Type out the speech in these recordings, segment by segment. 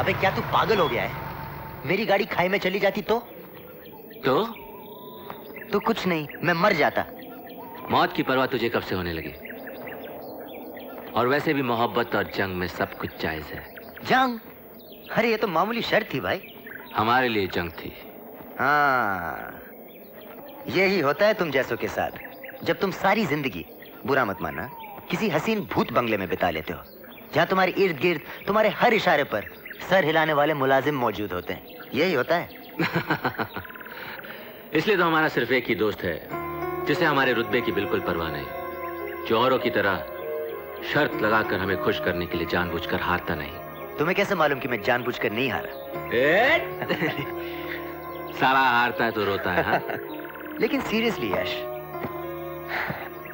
अबे क्या तू पागल हो गया है? मेरी गाड़ी खाई में चली जाती तो कुछ नहीं, मैं मर जाता। मौत की परवाह तुझे कब से होने लगी? और वैसे भी मोहब्बत और जंग में सब कुछ जायज है। जंग? अरे ये तो मामूली शर्त थी भाई। हमारे लिए जंग थी। हाँ, यही होता है तुम जैसों के साथ। जब तुम सारी जिंदगी, बुरा मत मानना, किसी हसीन भूत बंगले में बिता लेते हो, जहाँ तुम्हारे इर्द गिर्द तुम्हारे हर इशारे पर सर हिलाने वाले मुलाजिम मौजूद होते हैं। यही होता है। इसलिए तो हमारा सिर्फ एक ही दोस्त है जिसे हमारे रुतबे की बिल्कुल परवाह नहीं, जो औरों की तरह शर्त लगाकर हमें खुश करने के लिए जानबूझकर हारता नहीं। तुम्हें कैसे मालूम कि मैं जानबूझकर नहीं हारा? साला हारता है तो रोता है, हाँ? लेकिन सीरियसली यश,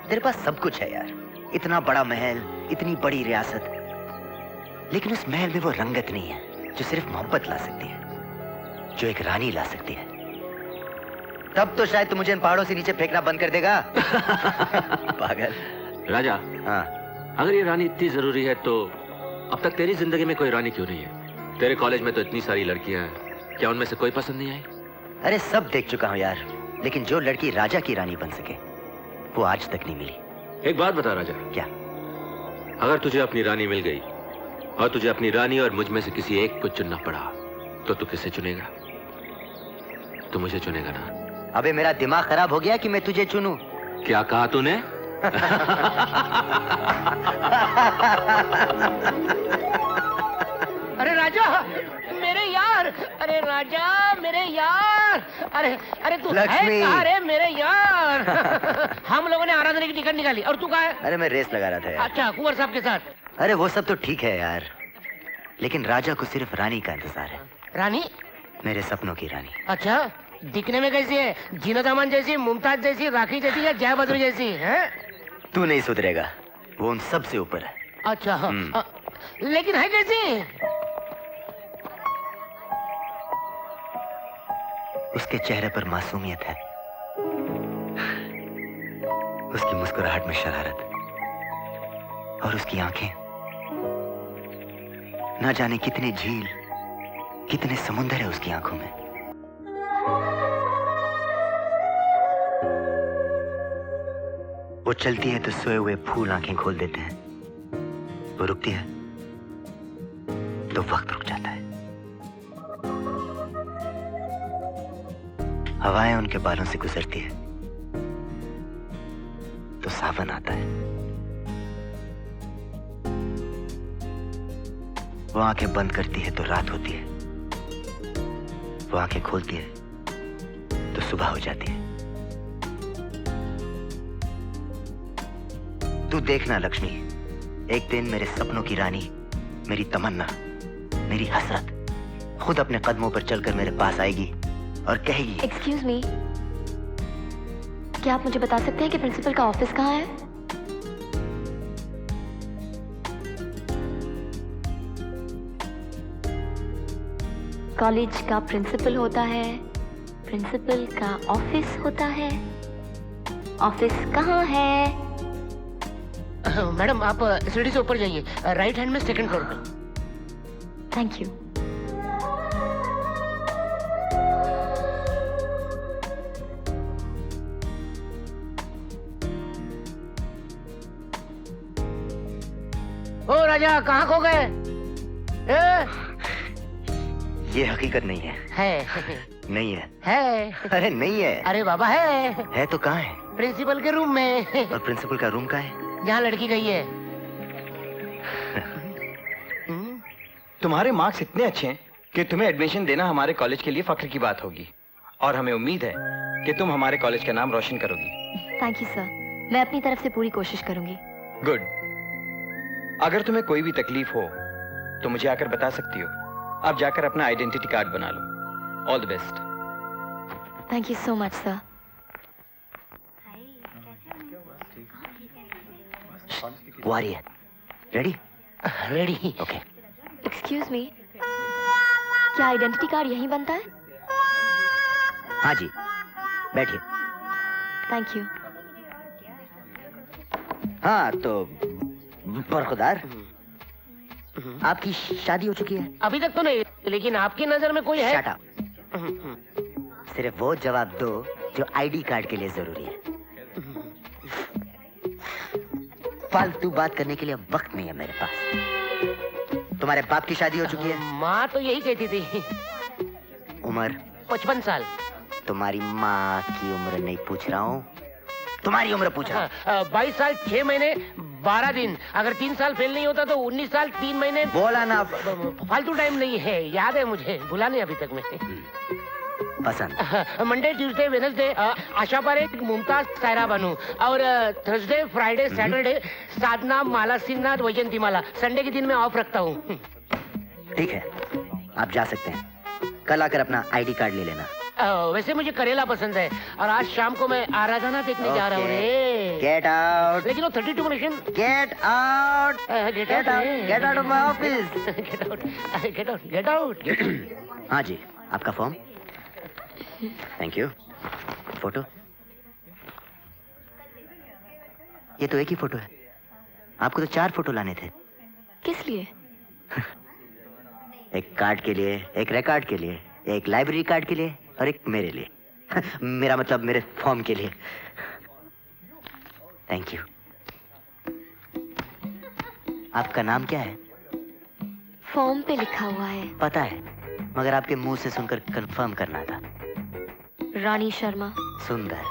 तेरे पास सब कुछ है यार। इतना बड़ा महल, इतनी बड़ी रियासत, लेकिन उस महल में वो रंगत नहीं है जो सिर्फ मोहब्बत ला सकती है, जो एक रानी ला सकती है। तब तो शायद तू मुझे इन पहाड़ों से नीचे फेंकना बंद कर देगा। पागल। राजा, हाँ, अगर ये रानी इतनी जरूरी है तो अब तक तेरी जिंदगी में कोई रानी क्यों नहीं है? तेरे कॉलेज में तो इतनी सारी लड़कियां हैं, क्या उनमें से कोई पसंद नहीं आई? अरे सब देख चुका हूँ यार, लेकिन जो लड़की राजा की रानी बन सके वो आज तक नहीं मिली। एक बात बता राजा। क्या? अगर तुझे अपनी रानी मिल गई और तुझे अपनी रानी और मुझ में से किसी एक को चुनना पड़ा तो तू किसे चुनेगा? तू मुझे चुनेगा ना? अबे मेरा दिमाग खराब हो गया कि मैं तुझे चुनूं? क्या कहा तूने? अरे राजा, मेरे यार, अरे राजा मेरे यार, अरे अरे तू है कहाँ रे मेरे यार? हम लोगों ने आराधना की टिकट निकाली और तू कहाँ है? अरे मैं रेस लगा रहा था यार। अच्छा, कुंवर साहब के साथ? अरे वो सब तो ठीक है यार, लेकिन राजा को सिर्फ रानी का इंतजार है। रानी? मेरे सपनों की रानी। अच्छा, दिखने में कैसी है? जीनत अमान जैसी, मुमताज जैसी, राखी जैसी या जया बद्र जैसी है? तू नहीं सुधरेगा, वो उन सब से ऊपर है। अच्छा, लेकिन है कैसी? उसके चेहरे पर मासूमियत है, उसकी मुस्कुराहट में शरारत, और उसकी आंखें ना जाने कितने झील, कितने समुंदर है उसकी आंखों में। वो चलती है तो सोए हुए फूल आंखें खोल देते हैं, वो रुकती है तो वक्त रुक जाता है। हवाएं उनके बालों से गुजरती है तो सावन आता है। वो आंखें बंद करती है तो रात होती है, वो आंखें खोलती है तो सुबह हो जाती है। तू देखना लक्ष्मी, एक दिन मेरे सपनों की रानी, मेरी तमन्ना, मेरी हसरत खुद अपने कदमों पर चलकर मेरे पास आएगी और कहेगी। एक्सक्यूज मी, क्या आप मुझे बता सकते हैं कि प्रिंसिपल का ऑफिस कहाँ है? कॉलेज का प्रिंसिपल होता है, प्रिंसिपल का ऑफिस होता है, ऑफिस कहाँ है? मैडम आप सीढ़ी से ऊपर जाइए, राइट हैंड में सेकंड फ्लोर पे। Thank you. ओ राजा, कहाँ खो गए? ये हकीकत नहीं है। है नहीं है। है। अरे नहीं है। अरे बाबा है तो कहाँ है? प्रिंसिपल के रूम में। और प्रिंसिपल का रूम कहाँ है? जहाँ लड़की गई है। तुम्हारे मार्क्स इतने अच्छे हैं कि तुम्हें एडमिशन देना हमारे कॉलेज के लिए फख्र की बात होगी, और हमें उम्मीद है कि तुम हमारे कॉलेज का नाम रोशन करोगी। थैंक यू सर, मैं अपनी तरफ से पूरी कोशिश करूंगी। गुड। अगर तुम्हें कोई भी तकलीफ हो तो मुझे आकर बता सकती हो। अब जाकर अपना आइडेंटिटी कार्ड बना लो। All the best. Thank you so much sir. वो आ रही है। Ready? Ready. Okay. Excuse me, क्या आइडेंटिटी कार्ड यहीं बनता है? हाँ जी, बैठिए। Thank you. हाँ तो बरखुदार, आपकी शादी हो चुकी है? अभी तक तो नहीं, लेकिन आपकी नजर में कोई है? Shut up. सिर्फ वो जवाब दो जो आईडी कार्ड के लिए जरूरी है। फालतू बात करने के लिए अब वक्त नहीं है मेरे पास। तुम्हारे बाप की शादी हो चुकी है? माँ तो यही कहती थी। उम्र? 55 साल। तुम्हारी माँ की उम्र नहीं पूछ रहा हूँ, तुम्हारी उम्र पूछ रहा हूँ। 22 साल 6 महीने 12 दिन। अगर 3 साल फेल नहीं होता तो 19 साल 3 महीने। बोला ना। फालतू टाइम नहीं है, याद है मुझे, भुला नहीं अभी तक मैं। पसंद। Monday Tuesday Wednesday Asha Parekh, Mumtaz, Saira Banu, और थर्सडे फ्राइडे सैटरडे साधना, माला सिन्हा, वैजंती माला। संडे के दिन मैं ऑफ रखता हूँ। ठीक है, आप जा सकते हैं। कल आकर अपना आईडी कार्ड ले लेना। वैसे मुझे करेला पसंद है और आज शाम को मैं आराधना देखने जा रहा हूँ रे। Get out. लेकिन वो 32 mission. Get out. Get out. Get out of my office. Get out. Get out. Get out. हाँ जी, आपका फॉर्म। Thank you. फोटो? ये तो एक ही फोटो है, आपको तो 4 फोटो लाने थे। किस लिए? एक कार्ड के लिए, एक रिकॉर्ड के लिए, एक लाइब्रेरी कार्ड के लिए और एक मेरे लिए। मेरा मतलब मेरे फॉर्म के लिए। Thank you. आपका नाम क्या है? फॉर्म पे लिखा हुआ है। पता है, मगर आपके मुंह से सुनकर कंफर्म करना था। रानी शर्मा। सुंदर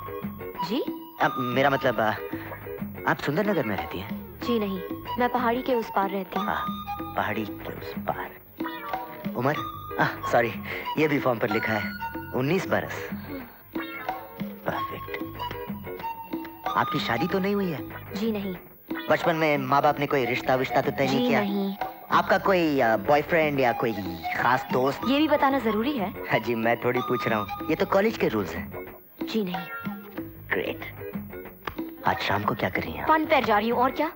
जी? अब मेरा मतलब आप सुंदर नगर में रहती हैं? जी नहीं, मैं पहाड़ी के उस पार रहती हूँ। पहाड़ी के उस पार। उम्र? सॉरी, ये भी फॉर्म पर लिखा है 19 बरस। परफेक्ट। आपकी शादी तो नहीं हुई है? जी नहीं। बचपन में माँ बाप ने कोई रिश्ता विश्ता तो तय नहीं किया? नहीं। आपका कोई बॉयफ्रेंड या कोई खास दोस्त? ये भी बताना जरूरी है? हाँ जी, मैं थोड़ी पूछ रहा हूँ, ये तो कॉलेज के रूल्स हैं। जी नहीं। ग्रेट। आज शाम को क्या कर रही हैं? फन पर जा रही हूँ, और क्या?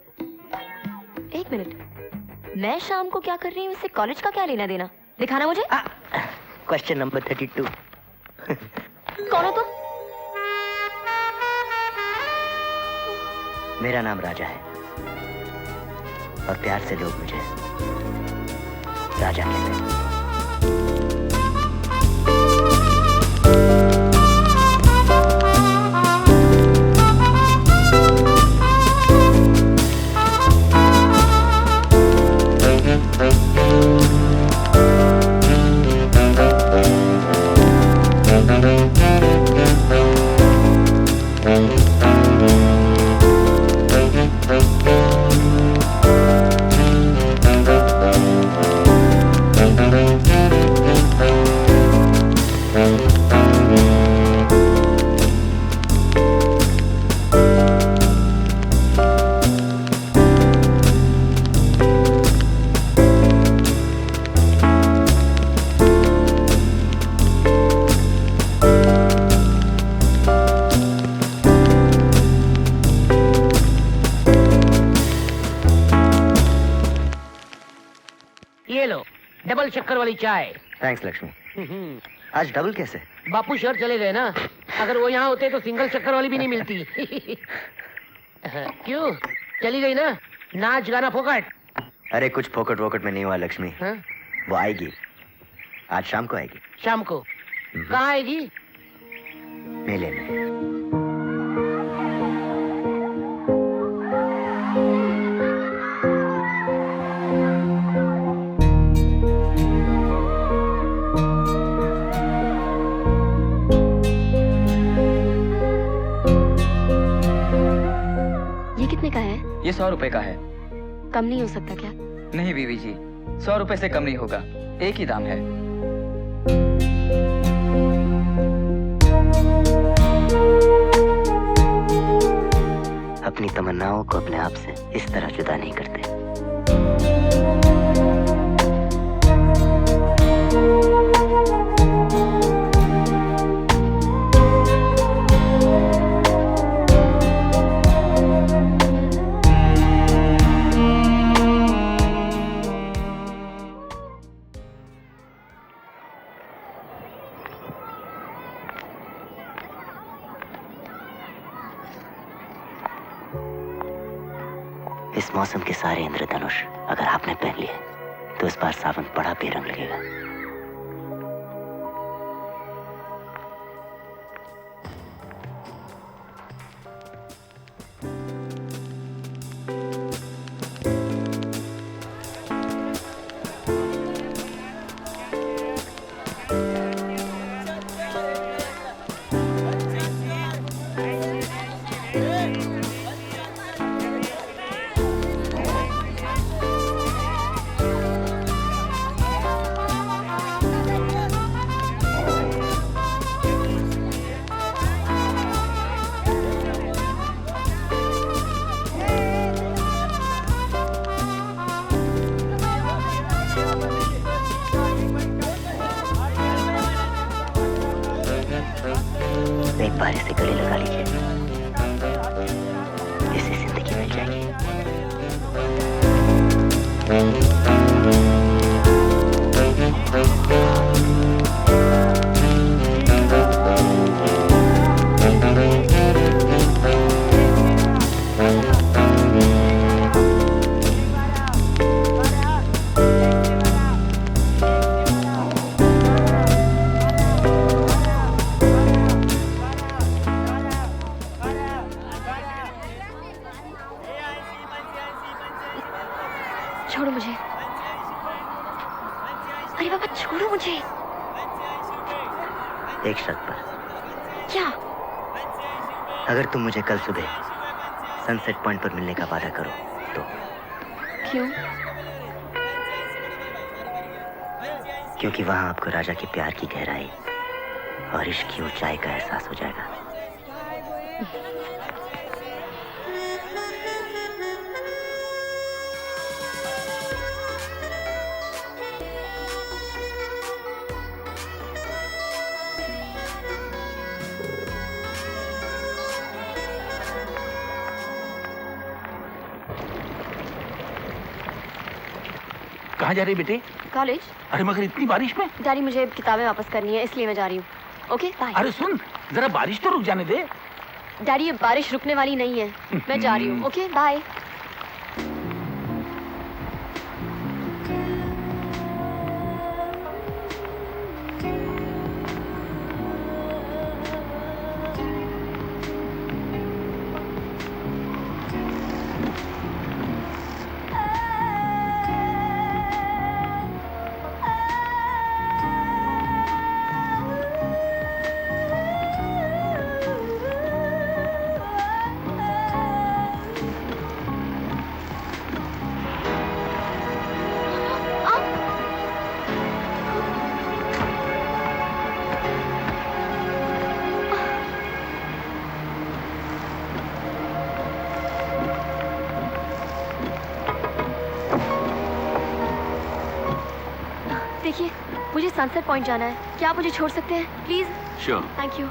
एक मिनट, मैं शाम को क्या कर रही हूँ इससे कॉलेज का क्या लेना देना? दिखाना मुझे। Question number 32। कौन हो तुम? मेरा नाम राजा है और प्यार से लोग मुझे राजा कहते हैं। ये लो, डबल शक्कर वाली चाय। थैंक्स लक्ष्मी। आज डबल कैसे? बापू शहर चले गए ना, अगर वो यहाँ होते तो सिंगल शक्कर वाली भी नहीं मिलती। क्यों, चली गई ना? नाच गाना फोकट। अरे कुछ फोकट वोकट में नहीं हुआ लक्ष्मी। हाँ? वो आएगी, आज शाम को आएगी। शाम को? कहाँ आएगी? मेले में। का है? ये 100 रुपए का है। कम नहीं हो सकता क्या? नहीं बीवी जी, 100 रुपए से कम नहीं होगा, एक ही दाम है। अपनी तमन्नाओं को अपने आप से इस तरह जुदा नहीं करते। इस मौसम के सारे इंद्रधनुष अगर आपने पहन लिए तो इस बार सावन बड़ा बेरंग लगेगा। एक बार इसे गले लगा लीजिए, इसे जिंदगी मिल जाएगी। छोड़ो मुझे। अरे बाबा छोड़ो मुझे। एक शर्त पर। क्या? अगर तुम मुझे कल सुबह सनसेट पॉइंट पर मिलने का वादा करो तो। क्यों? क्योंकि वहां आपको राजा के प्यार की गहराई और इश्क की ऊंचाई का एहसास हो जाएगा। कहाँ जा रही बेटे? कॉलेज। अरे मगर इतनी बारिश में? डैडी मुझे किताबें वापस करनी है इसलिए मैं जा रही हूँ। Okay bye. अरे सुन, जरा बारिश तो रुक जाने दे। डैडी ये बारिश रुकने वाली नहीं है, मैं जा रही हूँ। Okay bye. देखिए मुझे सनसेट पॉइंट जाना है, क्या आप मुझे छोड़ सकते हैं प्लीज? श्योर। Thank you.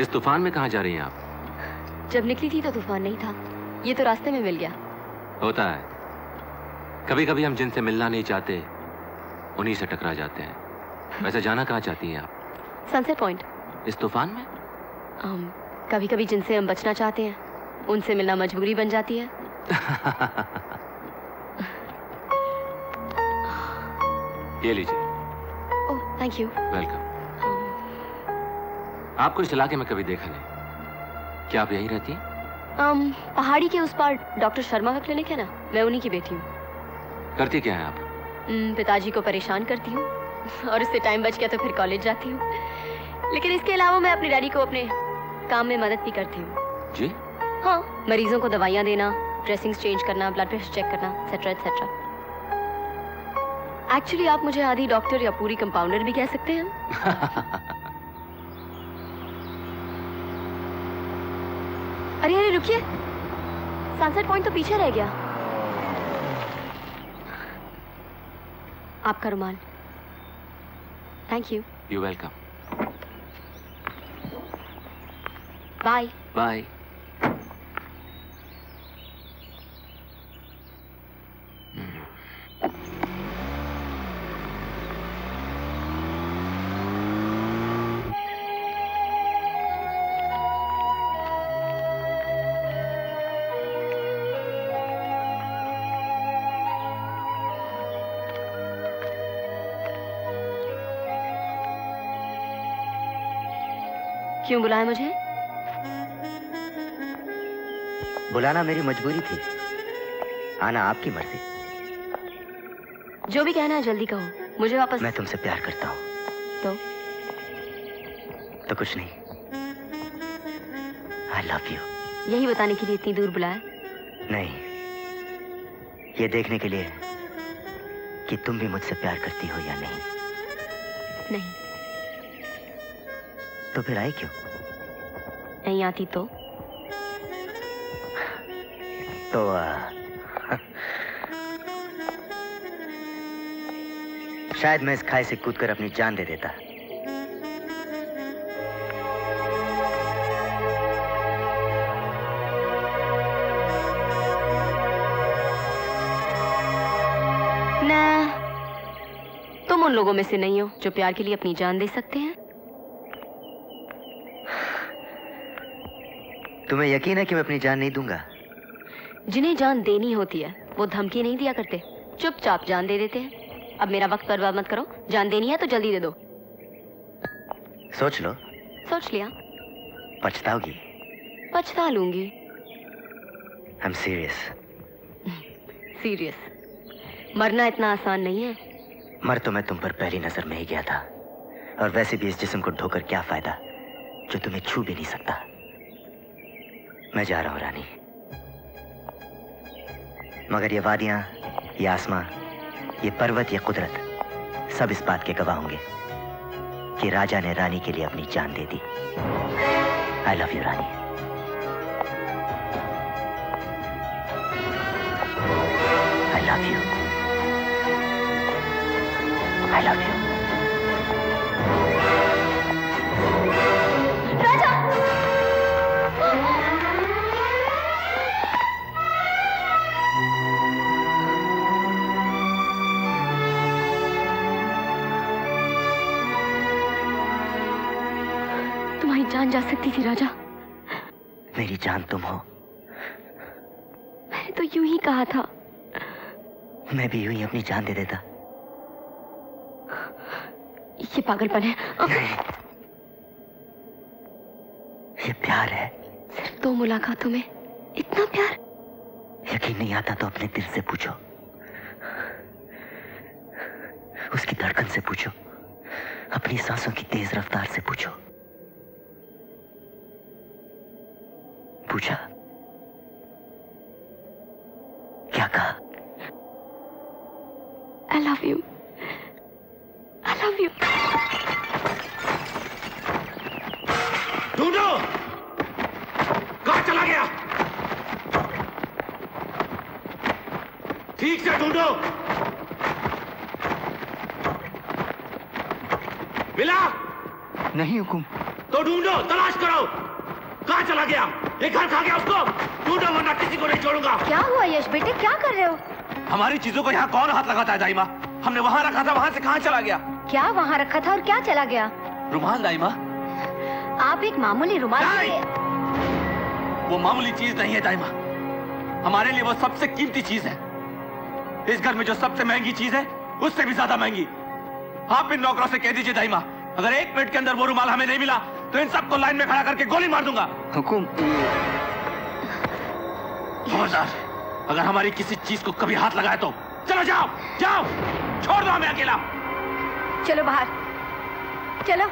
इस तूफान में कहाँ जा रही हैं आप? जब निकली थी तो तूफान नहीं था, ये तो रास्ते में मिल गया। होता है, कभी कभी हम जिनसे मिलना नहीं चाहते उन्हीं से टकरा जाते हैं। वैसे जाना कहाँ चाहती हैं आप? Sunset point. इस तूफान में? कभी कभी जिनसे हम बचना चाहते हैं उनसे मिलना मजबूरी बन जाती है। ये लीजिए। Oh thank you. वेलकम। आपको इस इलाके में कभी देखा नहीं, क्या आप यहीं रहती हैं? पहाड़ी के उस पार डॉक्टर शर्मा का क्लिनिक है ना, मैं उन्हीं की बेटी हूँ। करती क्या है आप? पिताजी को परेशान करती हूँ और उससे टाइम बच गया तो फिर कॉलेज जाती हूँ। लेकिन इसके अलावा मैं अपने डैडी को अपने काम में मदद भी करती हूँ। जी? हाँ, मरीजों को दवाइयाँ देना, ड्रेसिंग्स चेंज करना, ब्लड प्रेशर चेक करना, एक्सेट्रा एक्सेट्रा। एक्चुअली आप मुझे आधी डॉक्टर या पूरी कंपाउंडर भी कह सकते हैं। अरे अरे रुकिए, सनसेट पॉइंट तो पीछे रह गया। आपका रुमाल। Thank you. You welcome. Bye bye. क्यों बुलाया मुझे? बुलाना मेरी मजबूरी थी, आना आपकी मर्जी। जो भी कहना है जल्दी कहो, मुझे वापस। मैं तुमसे प्यार करता हूँ। तो कुछ नहीं। I love you। यही बताने के लिए इतनी दूर बुलाया? नहीं, ये देखने के लिए कि तुम भी मुझसे प्यार करती हो या नहीं। नहीं। तो फिर आई क्यों? नहीं आती तो शायद मैं इस खाई से कूदकर अपनी जान दे देता। ना, तुम उन लोगों में से नहीं हो जो प्यार के लिए अपनी जान दे सकते हैं। तुम्हें यकीन है कि मैं अपनी जान नहीं दूंगा? जिन्हें जान देनी होती है वो धमकी नहीं दिया करते, चुपचाप जान दे देते हैं। अब मेरा वक्त बर्बाद मत करो, जान देनी है तो जल्दी दे दो। सोच लो। सोच लिया। पछताओगी? पछता लूंगी। I'm serious। सीरियस। मरना इतना आसान नहीं है। मर तो मैं तुम पर पहली नजर में ही गया था, और वैसे भी इस जिस्म को ढोकर क्या फायदा जो तुम्हें छू भी नहीं सकता। मैं जा रहा हूं रानी, मगर ये वादियां, ये आसमां, ये पर्वत, ये कुदरत सब इस बात के गवाह होंगे कि राजा ने रानी के लिए अपनी जान दे दी। I love you Rani. I love you। I love you। राजा! तुम्हारी जान जा सकती थी राजा। मेरी जान तुम हो। मैंने तो यूं ही कहा था। मैं भी यूं ही अपनी जान दे देता। ये पागलपन है। नहीं, ये प्यार है। सिर्फ 2 मुलाकातों में इतना प्यार? यकीन नहीं आता तो अपने दिल से पूछो, उसकी धड़कन से पूछो, अपनी सांसों की तेज रफ्तार से पूछो। पूछा? क्या कहा? I love you। I love you। ढूंढो, कहां चला गया? ठीक से ढूंढो। मिला? नहीं हुकुम। तो ढूंढो, तलाश करो। कहां चला गया? ये घर खा गया उसको? ढूंढो वरना किसी को नहीं छोड़ूंगा। क्या हुआ यश बेटे, क्या कर रहे हो? हमारी चीजों को यहाँ कौन हाथ लगाता है दाइमा? हमने वहाँ रखा था, वहाँ से कहाँ चला गया? क्या वहाँ रखा था और क्या चला गया? रुमाल दाइमा। आप एक मामूली रुमाल नहीं! वो मामूली चीज नहीं है दाइमा, हमारे लिए वो सबसे कीमती चीज है। इस घर में जो सबसे महंगी चीज है उससे भी ज्यादा महंगी। आप इन नौकरों से कह दीजिए दाइमा, अगर 1 मिनट के अंदर वो रुमाल हमें नहीं मिला तो इन सबको लाइन में खड़ा करके गोली मार दूंगा। हुकुम। खबरदार, अगर हमारी किसी चीज को कभी हाथ लगाए तो चलो जाओ, जाओ, छोड़ दो हमें अकेला। चलो बाहर, चलो।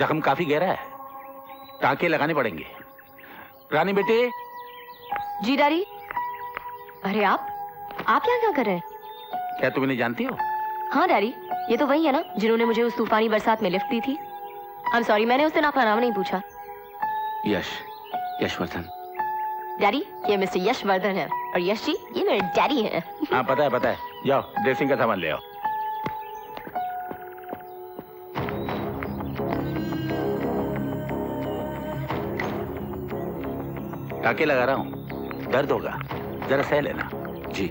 जख्म काफी गहरा है, टांके लगाने पड़ेंगे। रानी बेटे। जी डैडी। अरे आप यहाँ क्या कर रहे हैं? क्या तुम इन्हें जानती हो? हाँ डैडी, ये तो वही है ना जिन्होंने मुझे उस तूफानी बरसात में लिफ्ट दी थी। आई एम सॉरी, मैंने उस दिन आपका नाम नहीं पूछा। यशवर्धन। डैडी, ये मिस्टर यशवर्धन है और यश जी ये मेरे डैडी हैं। हाँ पता है। जाओ ड्रेसिंग का सामान ले आओ। टाके लगा रहा हूँ, दर्द होगा, जरा सह लेना। जी।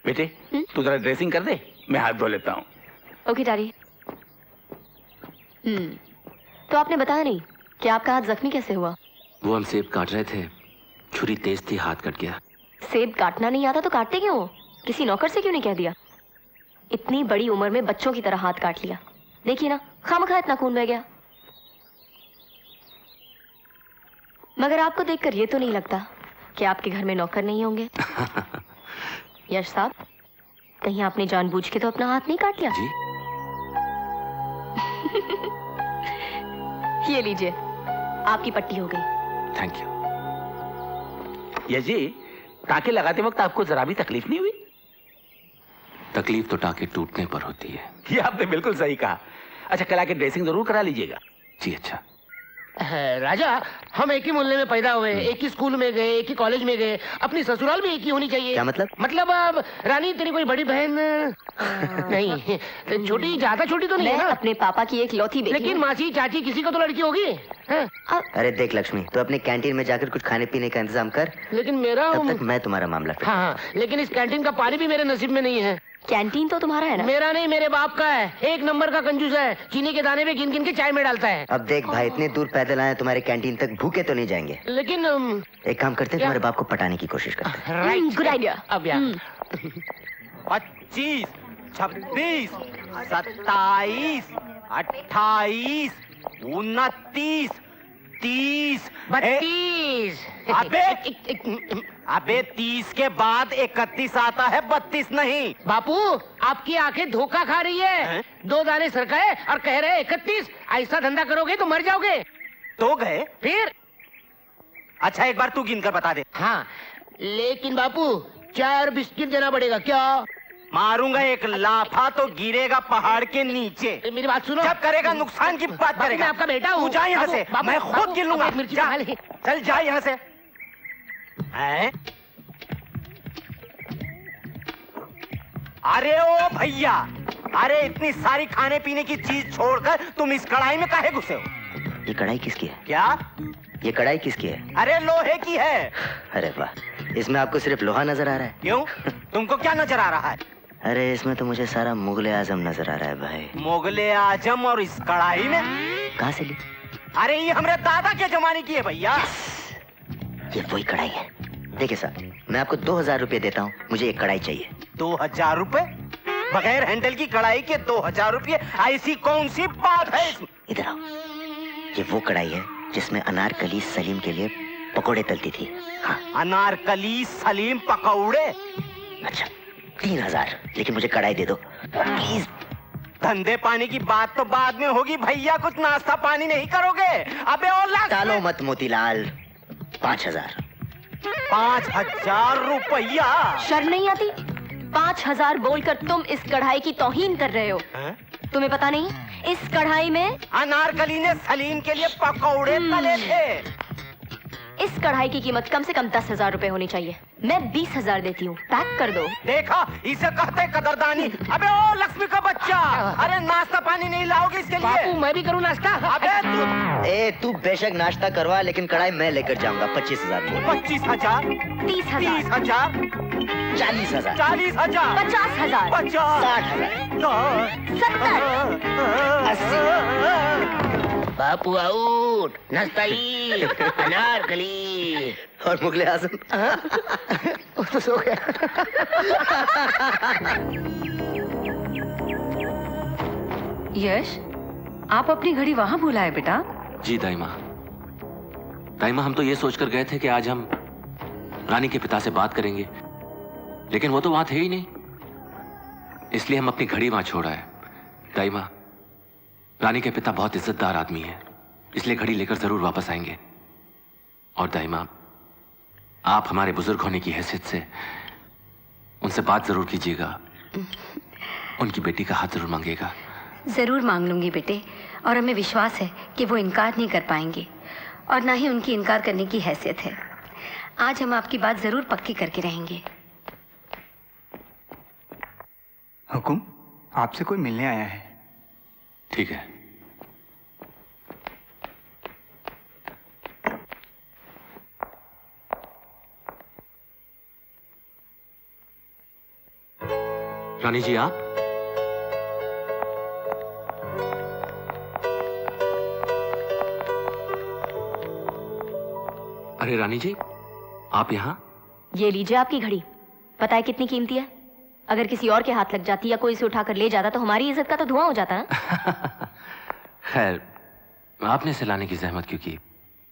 बेटे तू जरा ड्रेसिंग कर दे, मैं हाथ धो लेता हूँ। Okay daddy. तो आपने बताया नहीं कि आपका हाथ जख्मी कैसे हुआ? वो हम सेब काट रहे थे, छुरी तेज थी, हाथ कट गया। सेब काटना नहीं आता तो काटते क्यों हो? किसी नौकर से क्यों नहीं कह दिया? इतनी बड़ी उम्र में बच्चों की तरह हाथ काट लिया। देखिए ना, खामखा इतना खून बह गया। मगर आपको देखकर ये तो नहीं लगता कि आपके घर में नौकर नहीं होंगे? यश साहब, कहीं आपने जानबूझ के तो अपना हाथ नहीं काट लिया? जी। ये लीजिए, आपकी पट्टी हो गई। Thank you. यश जी, टाके लगाते वक्त आपको जरा भी तकलीफ नहीं हुई? तकलीफ तो टाके टूटने पर होती है। ये आपने बिल्कुल सही कहा। अच्छा, कल आके ड्रेसिंग जरूर करा लीजिएगा। जी अच्छा। राजा, हम एक ही मोहल्ले में पैदा हुए, एक ही स्कूल में गए, एक ही कॉलेज में गए, अपनी ससुराल भी एक ही होनी चाहिए। क्या मतलब? मतलब अब रानी तेरी कोई बड़ी बहन नहीं, छोटी, ज्यादा छोटी तो नहीं है ना? अपने पापा की एक लौती बेटी। लेकिन मासी चाची किसी को तो लड़की होगी। अरे देख लक्ष्मी, तो अपनी कैंटीन में जाकर कुछ खाने पीने का इंतजाम कर। लेकिन मेरा तब तक मैं तुम्हारा मामला फिर। हाँ, लेकिन इस कैंटीन का पानी भी मेरे नसीब में नहीं है। कैंटीन तो तुम्हारा है ना? मेरा नहीं, मेरे बाप का है। एक नंबर का कंजूस है, चीनी के दाने पे गिन गिन के चाय में डालता है। अब देख भाई, इतनी दूर पैदल आए तुम्हारे कैंटीन तक, भूखे तो नहीं जाएंगे। लेकिन एक काम करते हैं, तुम्हारे बाप को पटाने की कोशिश करते हैं। Right, good idea. अब यार 25, 26, 27, 28, 29, 30, 32। अबे 30 के बाद 31 आता है, 32 नहीं। बापू, आपकी आंखें धोखा खा रही है। 2 दाने सरकाए और कह रहे 31। ऐसा धंधा करोगे तो मर जाओगे। तो गए फिर? अच्छा, एक बार तू गिनकर बता दे। हाँ, लेकिन बापू 4 बिस्किट देना पड़ेगा। क्या? मारूंगा एक लाफा तो गिरेगा पहाड़ के नीचे। मेरी बात सुनो। जब करेगा नुकसान की बात करेगा। मैं आपका बेटा हूँ। तू जा यहाँ से, बाबू, मैं बाबू, खुद गिन लूंगा। एक मिर्ची जा, खा ले। चल जा यहाँ से। हैं? अरे ओ भैया, अरे इतनी सारी खाने पीने की चीज छोड़कर तुम इस कढ़ाई में काहे घुसे हो? ये कढ़ाई किसकी है? क्या? ये कढ़ाई किसकी है? अरे लोहे की है। अरे वाह, इसमें आपको सिर्फ लोहा नजर आ रहा है? क्यों? तुमको क्या नजर आ रहा है? अरे इसमें तो मुझे सारा मुगले आजम नजर आ रहा है भाई। मुगले आजम? और इस कढ़ाई में कहाँ से ली? अरे ये हमारे दादा के जमाने की है भैया। ये वही कढ़ाई है। देखिए साहब, मैं आपको 2000 रुपये देता हूँ, मुझे एक कढ़ाई चाहिए। 2000 रुपए? बगैर हैंडल की कढ़ाई के 2000 रुपये? ऐसी कौन सी बात है इसमें? इधर आओ। ये वो कढ़ाई है जिसमें अनारकली सलीम के लिए पकोड़े तलती थी। हाँ। अनारकली सलीम पकौड़े? अच्छा, 3000, लेकिन मुझे कढ़ाई दे दो प्लीज। धंधे पानी की बात तो बाद में होगी भैया, कुछ नाश्ता पानी नहीं करोगे? अबे और टालो मत मोतीलाल। 5000। 5000 रुपया? शर्म नहीं आती? 5000 बोलकर तुम इस कढ़ाई की तौहीन कर रहे हो। तुम्हें पता नहीं इस कढ़ाई में अनारकली ने सलीम के लिए पकौड़े तले थे। इस कढ़ाई की कीमत कम से कम 10,000 रुपए होनी चाहिए। मैं 20,000 देती हूँ, पैक कर दो। देखा, इसे कहते हैं कदरदानी। अबे ओ लक्ष्मी का बच्चा, अरे नाश्ता पानी नहीं लाओगे इसके लिए? बापू, मैं भी करूँ नाश्ता? अबे तू बेशक नाश्ता करवा, लेकिन कढ़ाई मैं लेकर जाऊंगा। 25,000 बोल। 25,000? 30,000? 30,000? 40,000? 40,000? 50,000? 50,000? 60,000? 70,000? बापू आउट, नाश्ता ई, अनारकली और मुगले आजम। वो तो सो गया। यश, आप अपनी घड़ी वहाँ भूला है बेटा? जी दाइमा। दाइमा, हम तो ये सोचकर गए थे कि आज हम रानी के पिता से बात करेंगे, लेकिन वो तो वहां थे ही नहीं, इसलिए हम अपनी घड़ी वहां छोड़ आए। दाइमा, रानी के पिता बहुत इज्जतदार आदमी है, इसलिए घड़ी लेकर जरूर वापस आएंगे। और दाइमा, आप हमारे बुजुर्ग होने की हैसियत से उनसे बात जरूर कीजिएगा, उनकी बेटी का हाथ जरूर मांगिएगा। जरूर मांग लूंगी बेटे, और हमें विश्वास है कि वो इनकार नहीं कर पाएंगे, और ना ही उनकी इनकार करने की हैसियत है। आज हम आपकी बात जरूर पक्की करके रहेंगे। हुकुम, आपसे कोई मिलने आया है। ठीक है। रानी जी, आप? अरे रानी जी, आप यहाँ? ये लीजिए आपकी घड़ी। पता है कितनी कीमती है? अगर किसी और के हाथ लग जाती या कोई इसे उठाकर ले जाता तो हमारी इज्जत का तो धुआं हो जाता ना। खैर, आपने इसे लाने की जहमत क्यों की?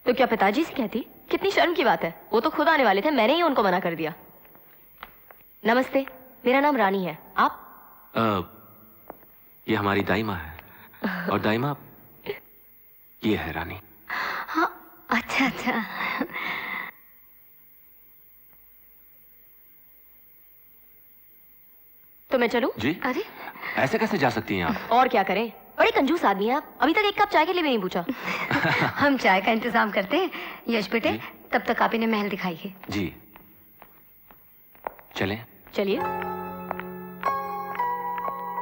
तो क्या पिताजी से कहती? कितनी शर्म की बात है, वो तो खुद आने वाले थे, मैंने ही उनको मना कर दिया। नमस्ते, मेरा नाम रानी है। आप? ये हमारी दाइमा है, और दाइमा ये है रानी। हाँ, अच्छा अच्छा। तो मैं चलूं? जी? अरे ऐसे कैसे जा सकती हैं आप? और क्या करें, बड़े कंजूस आदमी हैं आप। अभी तक एक कप चाय के लिए भी नहीं पूछा। हम चाय का इंतजाम करते हैं। यश बेटे, तब तक आप इन्हें महल दिखाइए। जी, चलें? चलिए।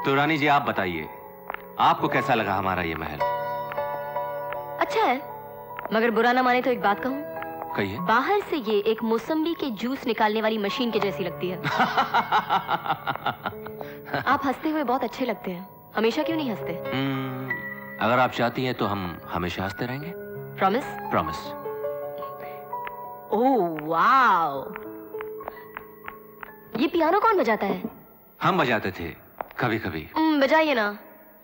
तो रानी जी, आप बताइए, आपको कैसा लगा हमारा ये महल? अच्छा है, मगर बुरा ना माने तो एक बात कहूं। कहिए। बाहर से ये एक मौसम्बी के जूस निकालने वाली मशीन के जैसी लगती है। आप हंसते हुए बहुत अच्छे लगते हैं, हमेशा क्यों नहीं हंसते? अगर आप चाहती हैं तो हम हमेशा हंसते रहेंगे। प्रॉमिस? प्रॉमिस। ओह वाओ, ये पियानो कौन बजाता है? हम बजाते थे कभी कभी। बजाइए ना।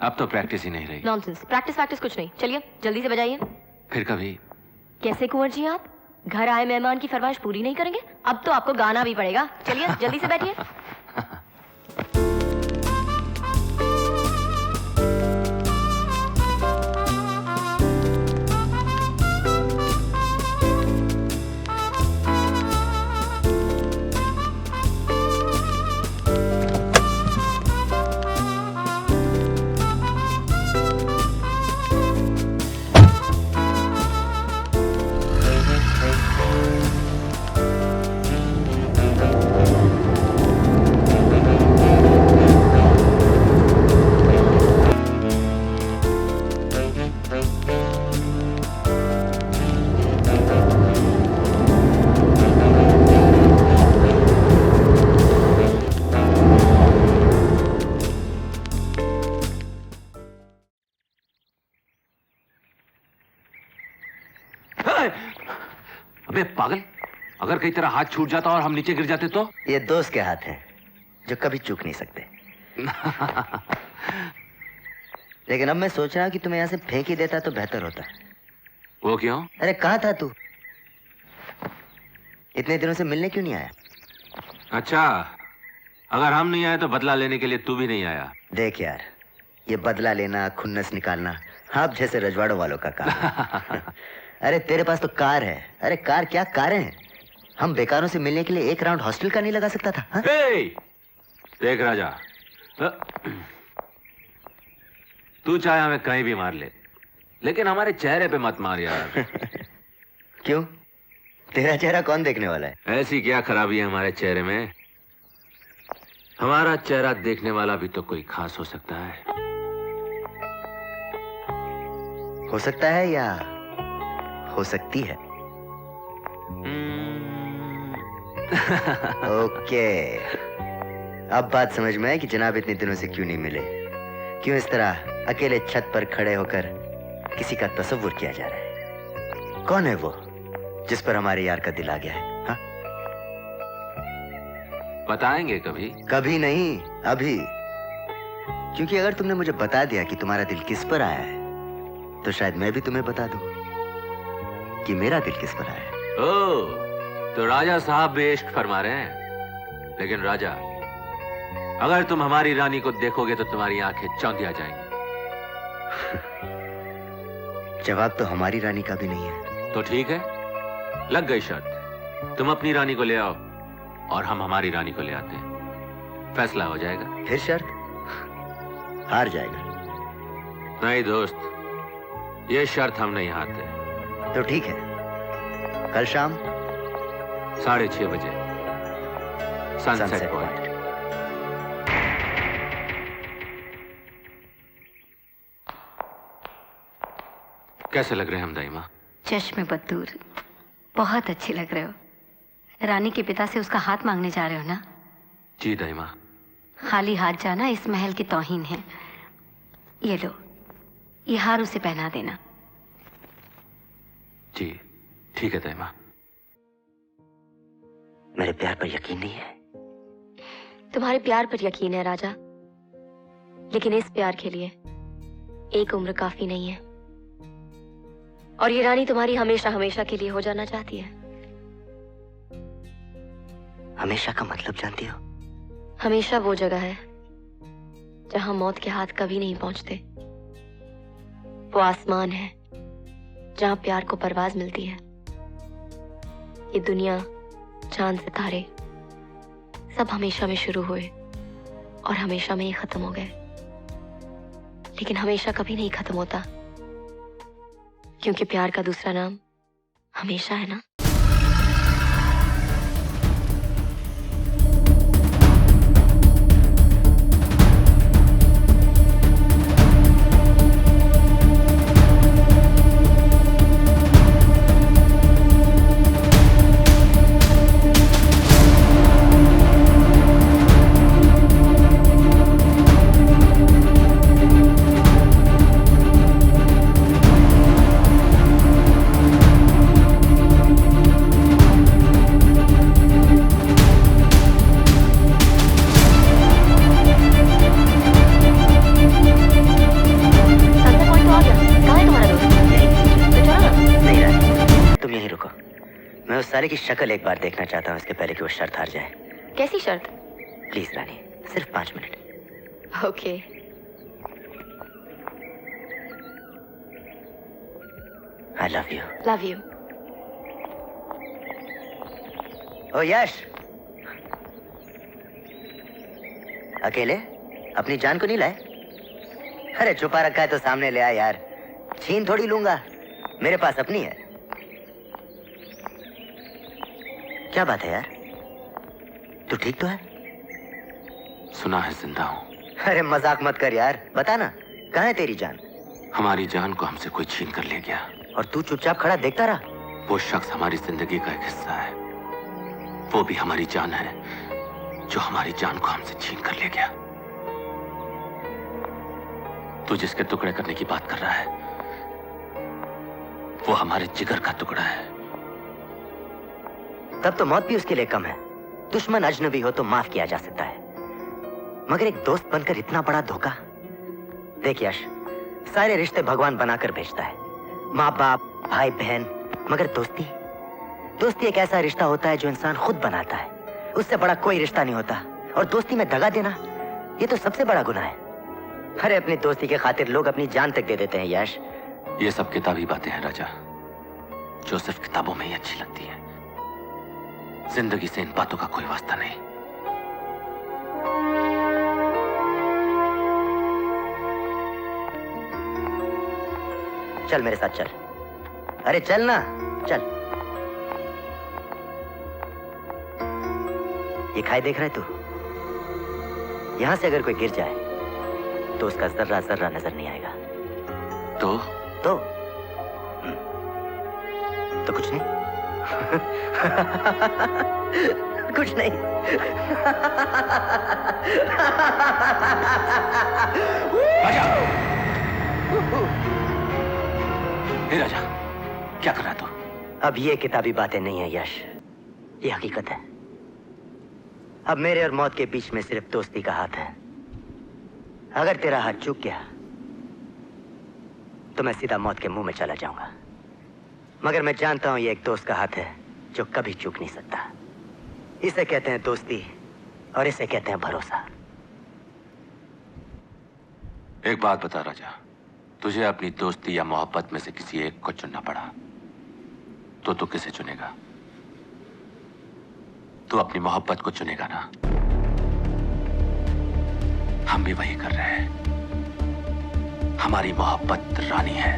अब तो प्रैक्टिस ही नहीं रही। नॉनसेंस, प्रैक्टिस कुछ नहीं। चलिए जल्दी से बजाइए। फिर कभी। कैसे कुंवर जी, आप घर आए मेहमान की फरमाइश पूरी नहीं करेंगे? अब तो आपको गाना भी पड़ेगा। चलिए जल्दी से बैठिए। अबे पागल, अगर कहीं तेरा हाथ छूट जाता और हम नीचे गिर जाते तो? ये दोस्त के हाथ हैं जो कभी चूक नहीं सकते। लेकिन अब मैं सोच रहा हूं कि तुम्हें यहां से फेंक ही देता तो बेहतर होता। वो क्यों? अरे कहाँ था तू? इतने दिनों से मिलने क्यों नहीं आया? अच्छा, अगर हम नहीं आए तो बदला लेने के लिए तू भी नहीं आया। देख यार, ये बदला लेना, खुन्नस निकालना आप जैसे रजवाड़ों वालों का काम है। अरे तेरे पास तो कार है। अरे कार क्या, कारें हैं। हम बेकारों से मिलने के लिए एक राउंड हॉस्टल का नहीं लगा सकता था? हाँ? देख राजा, तू चाहे हमें कहीं भी मार ले, लेकिन हमारे चेहरे पे मत मार यार। क्यों? तेरा चेहरा कौन देखने वाला है? ऐसी क्या खराबी है हमारे चेहरे में? हमारा चेहरा देखने वाला भी तो कोई खास हो सकता है। हो सकता है या हो सकती है? ओके, अब बात समझ में आई कि जनाब इतने दिनों से क्यों नहीं मिले, क्यों इस तरह अकेले छत पर खड़े होकर किसी का तसव्वुर किया जा रहा है। कौन है वो जिस पर हमारे यार का दिल आ गया है? हाँ? बताएंगे कभी? कभी नहीं, अभी। क्योंकि अगर तुमने मुझे बता दिया कि तुम्हारा दिल किस पर आया है तो शायद मैं भी तुम्हें बता दूं। कि मेरा दिल किस पर है। ओ, तो राजा साहब भी इश्क फरमा रहे हैं। लेकिन राजा, अगर तुम हमारी रानी को देखोगे तो तुम्हारी आंखें चौंधिया जाएंगी। जवाब तो हमारी रानी का भी नहीं है। तो ठीक है, लग गई शर्त। तुम अपनी रानी को ले आओ और हम हमारी रानी को ले आते हैं। फैसला हो जाएगा। फिर शर्त? हार जाएगा। नहीं दोस्त, ये शर्त हम नहीं हारते। तो ठीक है, कल शाम 6:30 बजे सनसेट पॉइंट। कैसे लग रहे हैं हम दाइमा? चश्मे बदूर, बहुत अच्छे लग रहे हो। रानी के पिता से उसका हाथ मांगने जा रहे हो ना? जी दाइमा। खाली हाथ जाना इस महल की तौहीन है। ये लो, ये हार उसे पहना देना। जी ठीक है दाइमा। मेरे प्यार पर यकीन नहीं है? तुम्हारे प्यार पर यकीन है राजा, लेकिन इस प्यार के लिए एक उम्र काफी नहीं है। और ये रानी तुम्हारी हमेशा हमेशा के लिए हो जाना चाहती है। हमेशा का मतलब जानती हो? हमेशा वो जगह है जहां मौत के हाथ कभी नहीं पहुंचते। वो आसमान है जहां प्यार को परवाज मिलती है। ये दुनिया, चांद, सितारे सब हमेशा में शुरू हुए और हमेशा में ही खत्म हो गए। लेकिन हमेशा कभी नहीं खत्म होता, क्योंकि प्यार का दूसरा नाम हमेशा है ना। साले की शक्ल एक बार देखना चाहता हूँ, इसके पहले कि वो शर्त हार जाए। कैसी शर्त? प्लीज रानी, सिर्फ 5 minute. Okay. I love you. Love you. ओ यश, अकेले अपनी जान को नहीं लाए? अरे छुपा रखा है तो सामने ले आ यार, छीन थोड़ी लूंगा, मेरे पास अपनी है। क्या बात है यार, तू ठीक तो है? सुना है जिंदा हूं। अरे मजाक मत कर यार, बता ना, कहाँ है तेरी जान? हमारी जान को हमसे कोई छीन कर ले गया। और तू चुपचाप खड़ा देखता रहा? वो शख्स हमारी जिंदगी का एक हिस्सा है, वो भी हमारी जान है, जो हमारी जान को हमसे छीन कर ले गया। तू जिसके टुकड़े करने की बात कर रहा है, वो हमारे जिगर का टुकड़ा है। तब तो मौत भी उसके लिए कम है। दुश्मन अजनबी हो तो माफ किया जा सकता है, मगर एक दोस्त बनकर इतना बड़ा धोखा। देख यश, सारे रिश्ते भगवान बनाकर भेजता है, माँ बाप, भाई बहन, मगर दोस्ती एक ऐसा रिश्ता होता है जो इंसान खुद बनाता है। उससे बड़ा कोई रिश्ता नहीं होता। और दोस्ती में दगा देना, ये तो सबसे बड़ा गुनाह है। अरे अपनी दोस्ती के खातिर लोग अपनी जान तक दे देते हैं यश। ये सब किताबी बातें हैं राजा, जो सिर्फ किताबों में ही अच्छी लगती है। जिंदगी से इन बातों का कोई वास्ता नहीं। चल मेरे साथ चल। अरे चल ना, चल। ये खाई देख रहा है तू? यहां से अगर कोई गिर जाए तो उसका जर्रा जर्रा नजर नहीं आएगा। तो कुछ नहीं। कुछ नहीं। हे राजा, क्या कर रहा तू? अब ये किताबी बातें नहीं है यश, ये हकीकत है। अब मेरे और मौत के बीच में सिर्फ दोस्ती का हाथ है। अगर तेरा हाथ चूक गया तो मैं सीधा मौत के मुंह में चला जाऊंगा। मगर मैं जानता हूं ये एक दोस्त का हाथ है जो कभी चूक नहीं सकता। इसे कहते हैं दोस्ती और इसे कहते हैं भरोसा। एक बात बता राजा, तुझे अपनी दोस्ती या मोहब्बत में से किसी एक को चुनना पड़ा तो तू किसे चुनेगा? तू अपनी मोहब्बत को चुनेगा ना? हम भी वही कर रहे हैं। हमारी मोहब्बत रानी है।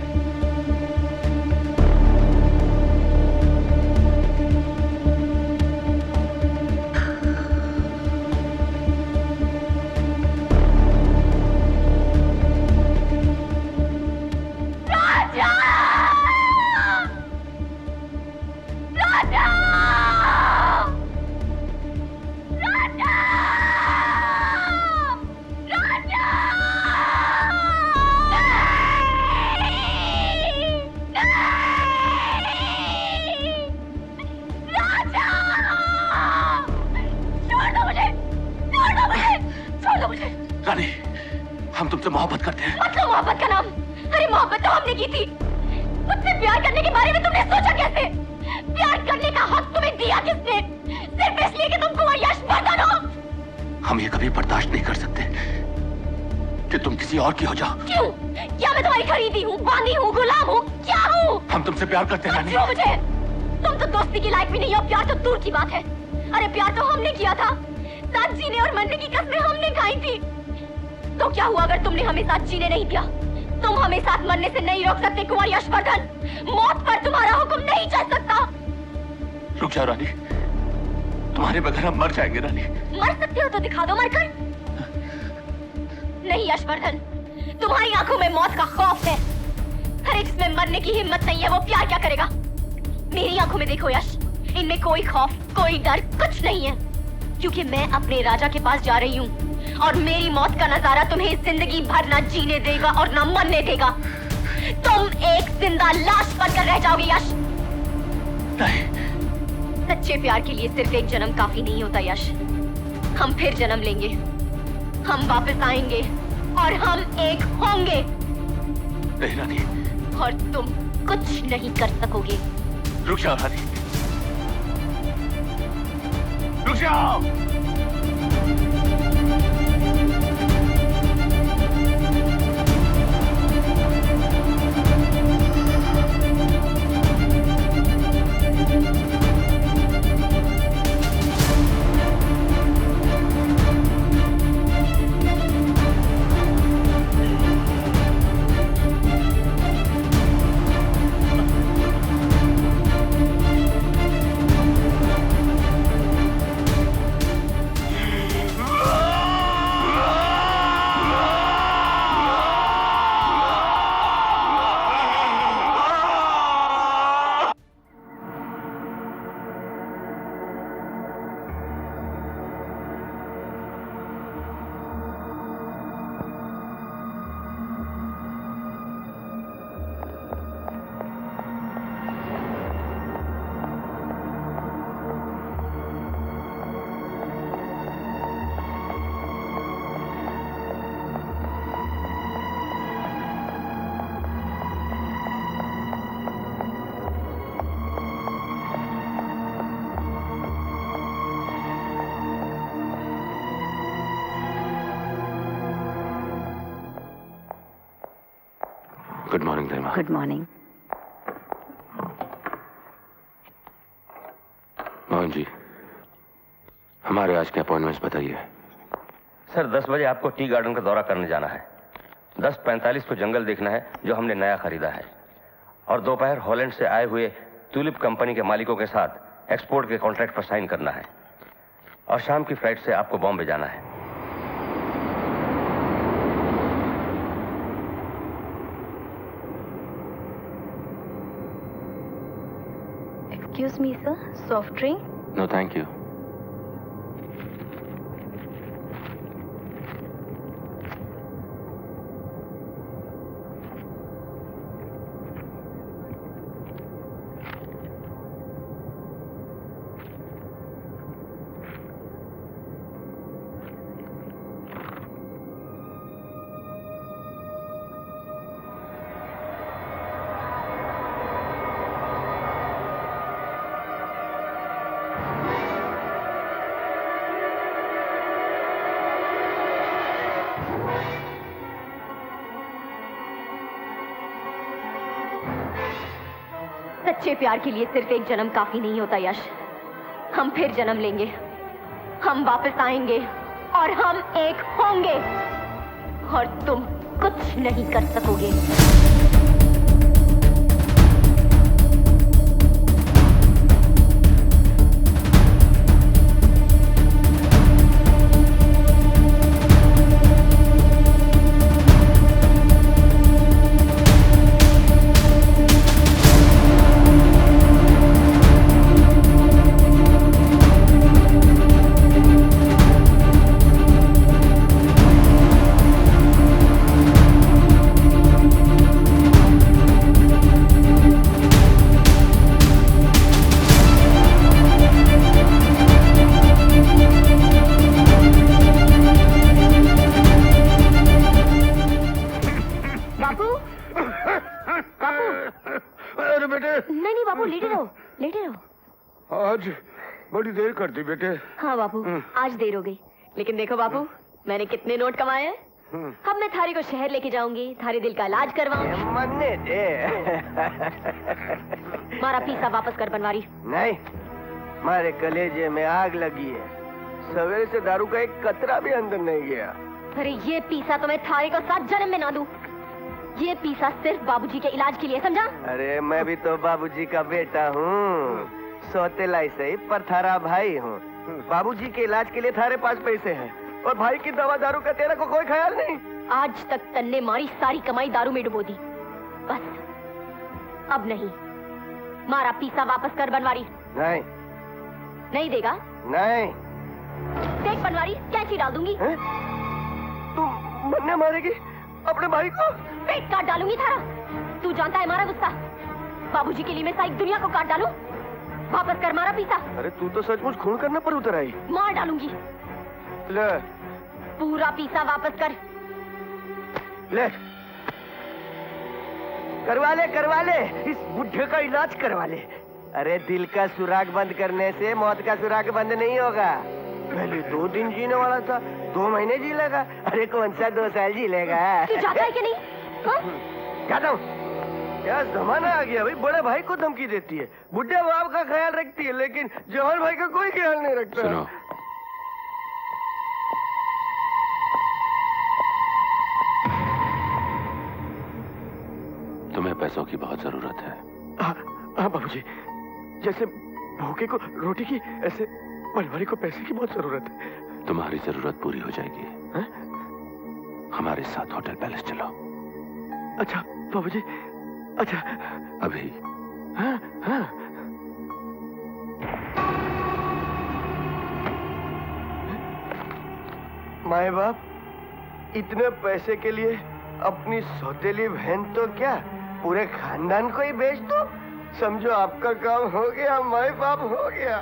रानी, हम तुमसे मोहब्बत करते हैं। मतलब मोहब्बत का नाम? अरे मोहब्बत तो हमने की थी। मुझसे प्यार करने के बारे में तुमने सोचा कैसे? प्यार करने का हक तुम्हें दिया किसने? सिर्फ इसलिए कि तुम कुंवर यशवर्धन हो। हम ये कभी बर्दाश्त नहीं कर सकते कि तुम किसी और की हो जाओ। क्यों? क्या मैं तुम्हारी खरीदी हूँ, बांधी हूँ, गुलाम हूँ? क्या हूँ? हम तुमसे प्यार करते हैं रानी। क्यों मुझे? तुम तो दोस्ती की लायक भी नहीं हो, प्यार तो दूर की बात है। अरे प्यार तो हमने किया था, साथ जीने और मरने की कस्में हमने खाई थी। तो क्या हुआ अगर तुमने हमें साथ जीने नहीं दिया? तुम हमें साथ मरने से नहीं रोक सकते कुंवर यशवर्धन। मौत पर तुम्हारा हुक्म नहीं चल सकता। रुक जाओ रानी, तुम्हारे बगैर हम मर जाएंगे रानी। मर सकते हो तो दिखा दो मरकर। नहीं यशवर्धन, तुम्हारी आंखों में मौत का खौफ है। अरे जिसमें मरने की हिम्मत नहीं है वो प्यार क्या करेगा? मेरी आंखों में देखो यश, इनमें कोई खौफ, कोई डर, कुछ नहीं है। क्योंकि मैं अपने राजा के पास जा रही हूँ और मेरी मौत का नजारा तुम्हें जिंदगी भर न जीने देगा और न मरने देगा। तुम एक जिंदा लाश बनकर रह जाओगे यश। नहीं। सच्चे प्यार के लिए सिर्फ एक जन्म काफी नहीं होता यश। हम फिर जन्म लेंगे, हम वापस आएंगे और हम एक होंगे। नहीं रानी। और तुम कुछ नहीं कर सकोगे। रुक जाओ रानी, रुक जाओ। गुड मॉर्निंग तैमा। Good morning. मोहन जी, हमारे आज के अपॉइंटमेंट्स बताइए। सर 10 बजे आपको टी गार्डन का दौरा करने जाना है। 10:45 को जंगल देखना है जो हमने नया खरीदा है। और दोपहर हॉलैंड से आए हुए ट्यूलिप कंपनी के मालिकों के साथ एक्सपोर्ट के कॉन्ट्रैक्ट पर साइन करना है। और शाम की फ्लाइट से आपको बॉम्बे जाना है। Excuse me, sir. Soft drink? No, thank you. सच्चे प्यार के लिए सिर्फ एक जन्म काफी नहीं होता यश। हम फिर जन्म लेंगे, हम वापस आएंगे और हम एक होंगे और तुम कुछ नहीं कर सकोगे। आज बड़ी देर कर दी बेटे। हाँ बापू, आज देर हो गई, लेकिन देखो बापू, मैंने कितने नोट कमाए हैं। अब मैं थारी को शहर लेके जाऊंगी, थारे दिल का इलाज करवाऊंगी। मन्ने दे। मारा पीसा वापस कर बनवारी। नहीं, मारे कलेजे में आग लगी है। सवेरे से दारू का एक कतरा भी अंदर नहीं गया। अरे ये पीसा तो मैं थारे को 7 जन्म में ना दूं। ये पीसा सिर्फ बाबूजी के इलाज के लिए, समझा? अरे मैं भी तो बाबूजी का बेटा हूँ, सौतेला ही सही पर थारा भाई हूँ। बाबूजी के इलाज के लिए थारे पास पैसे हैं और भाई की दवा दारू का तेरा को कोई ख्याल नहीं। आज तक तन्ने मारी सारी कमाई दारू में डुबो दी, बस अब नहीं। मारा पीसा वापस कर बनवारी। नहीं। नहीं देगा? नहीं। देख बनवारी, कैंची डाल दूंगी। तुम मन्ने मारेगी अपने भाई को? पेट काट डालूंगी थारा। तू जानता है हमारा गुस्सा। बाबूजी के लिए मैं सारी दुनिया को काट डालूं। वापस कर मारा पीसा। अरे तू तो सचमुच खून करने पर उतर आई। मार डालूंगी। ले। पूरा पीसा वापस कर। ले। करवा ले, इस बुढ़े का इलाज करवा ले। अरे दिल का सुराग बंद करने से मौत का सुराग बंद नहीं होगा। पहले 2 दिन जीने वाला था, 2 महीने जी लेगा। अरे कौन सा 2 साल जी लेगा? तू जाता है कि नहीं? जाता हूँ। क्या जमाना आ गया भाई, बड़े भाई को धमकी देती है, बुढ़े बाप का ख्याल रखती है, लेकिन जवान भाई का कोई ख्याल नहीं रखता। सुनो, तुम्हें पैसों की बहुत जरूरत है। हाँ बाबूजी, जैसे भूखे को रोटी की, ऐसे परिवार को पैसे की बहुत जरूरत है। तुम्हारी जरूरत पूरी हो जाएगी। हा? हमारे साथ होटल पैलेस चलो। अच्छा बाबूजी, अच्छा अभी? हाँ हाँ। माए बाप इतने पैसे के लिए अपनी सौतेली बहन तो क्या पूरे खानदान को ही बेच दो। समझो आपका काम हो गया, माए बाप हो गया।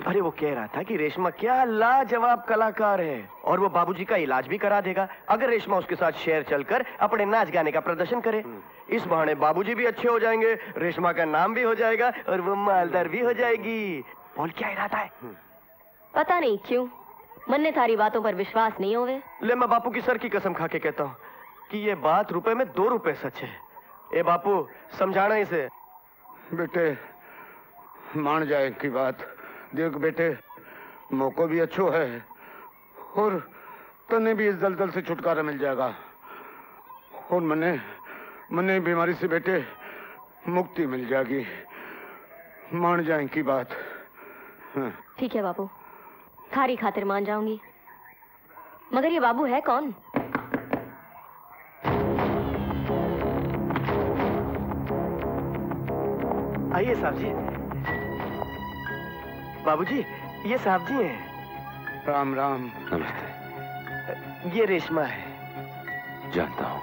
अरे वो कह रहा था कि रेशमा क्या लाजवाब कलाकार है और वो बाबूजी का इलाज भी करा देगा अगर रेशमा उसके साथ शहर चलकर अपने नाच गाने का प्रदर्शन करे। इस बहाने बाबूजी भी अच्छे हो जाएंगे, रेशमा का नाम भी हो जाएगा और वो मालदार भी हो जाएगी। बोल क्या इरादा है? पता नहीं क्यों मन्ने थारी बातों पर विश्वास नहीं होवे। ले मैं बापू की सर की कसम खा के कहता हूँ कि ये बात रुपए में 2 रुपए सच है। ए बापू समझाना इसे। बेटे मान जाए की बात। देख बेटे, मौको भी अच्छो है और तने भी इस दलदल से छुटकारा मिल जाएगा और मने बीमारी से बेटे मुक्ति मिल जाएगी। मान जाए की बात। ठीक है बाबू, थारी खातिर मान जाऊंगी, मगर ये बाबू है कौन? आइए साहब जी। बाबूजी ये साहब जी हैं। राम राम। नमस्ते। ये रेशमा है। जानता हूँ।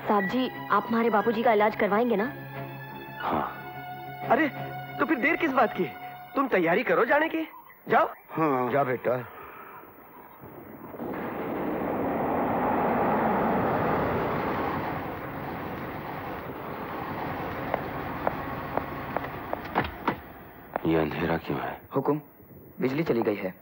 साहब जी आप हमारे बापूजी का इलाज करवाएंगे ना? हाँ। अरे तो फिर देर किस बात की? तुम तैयारी करो जाने की, जाओ। हाँ जा बेटा। ये अंधेरा क्यों है? हुकुम, बिजली चली गई है।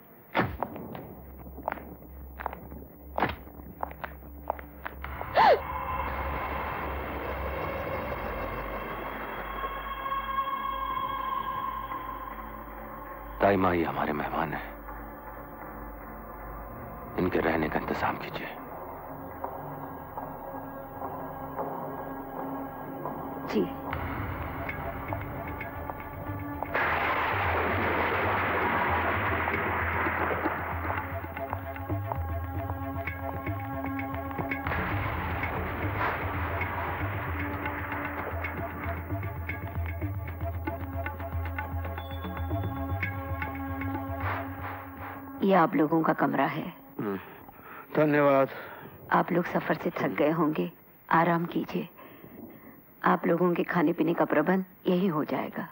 ताईमा ये हमारे मेहमान हैं, इनके रहने का इंतजाम कीजिए। जी। ये आप लोगों का कमरा है। धन्यवाद। आप लोग सफर से थक गए होंगे, आराम कीजिए। आप लोगों के खाने पीने का प्रबंध यही हो जाएगा।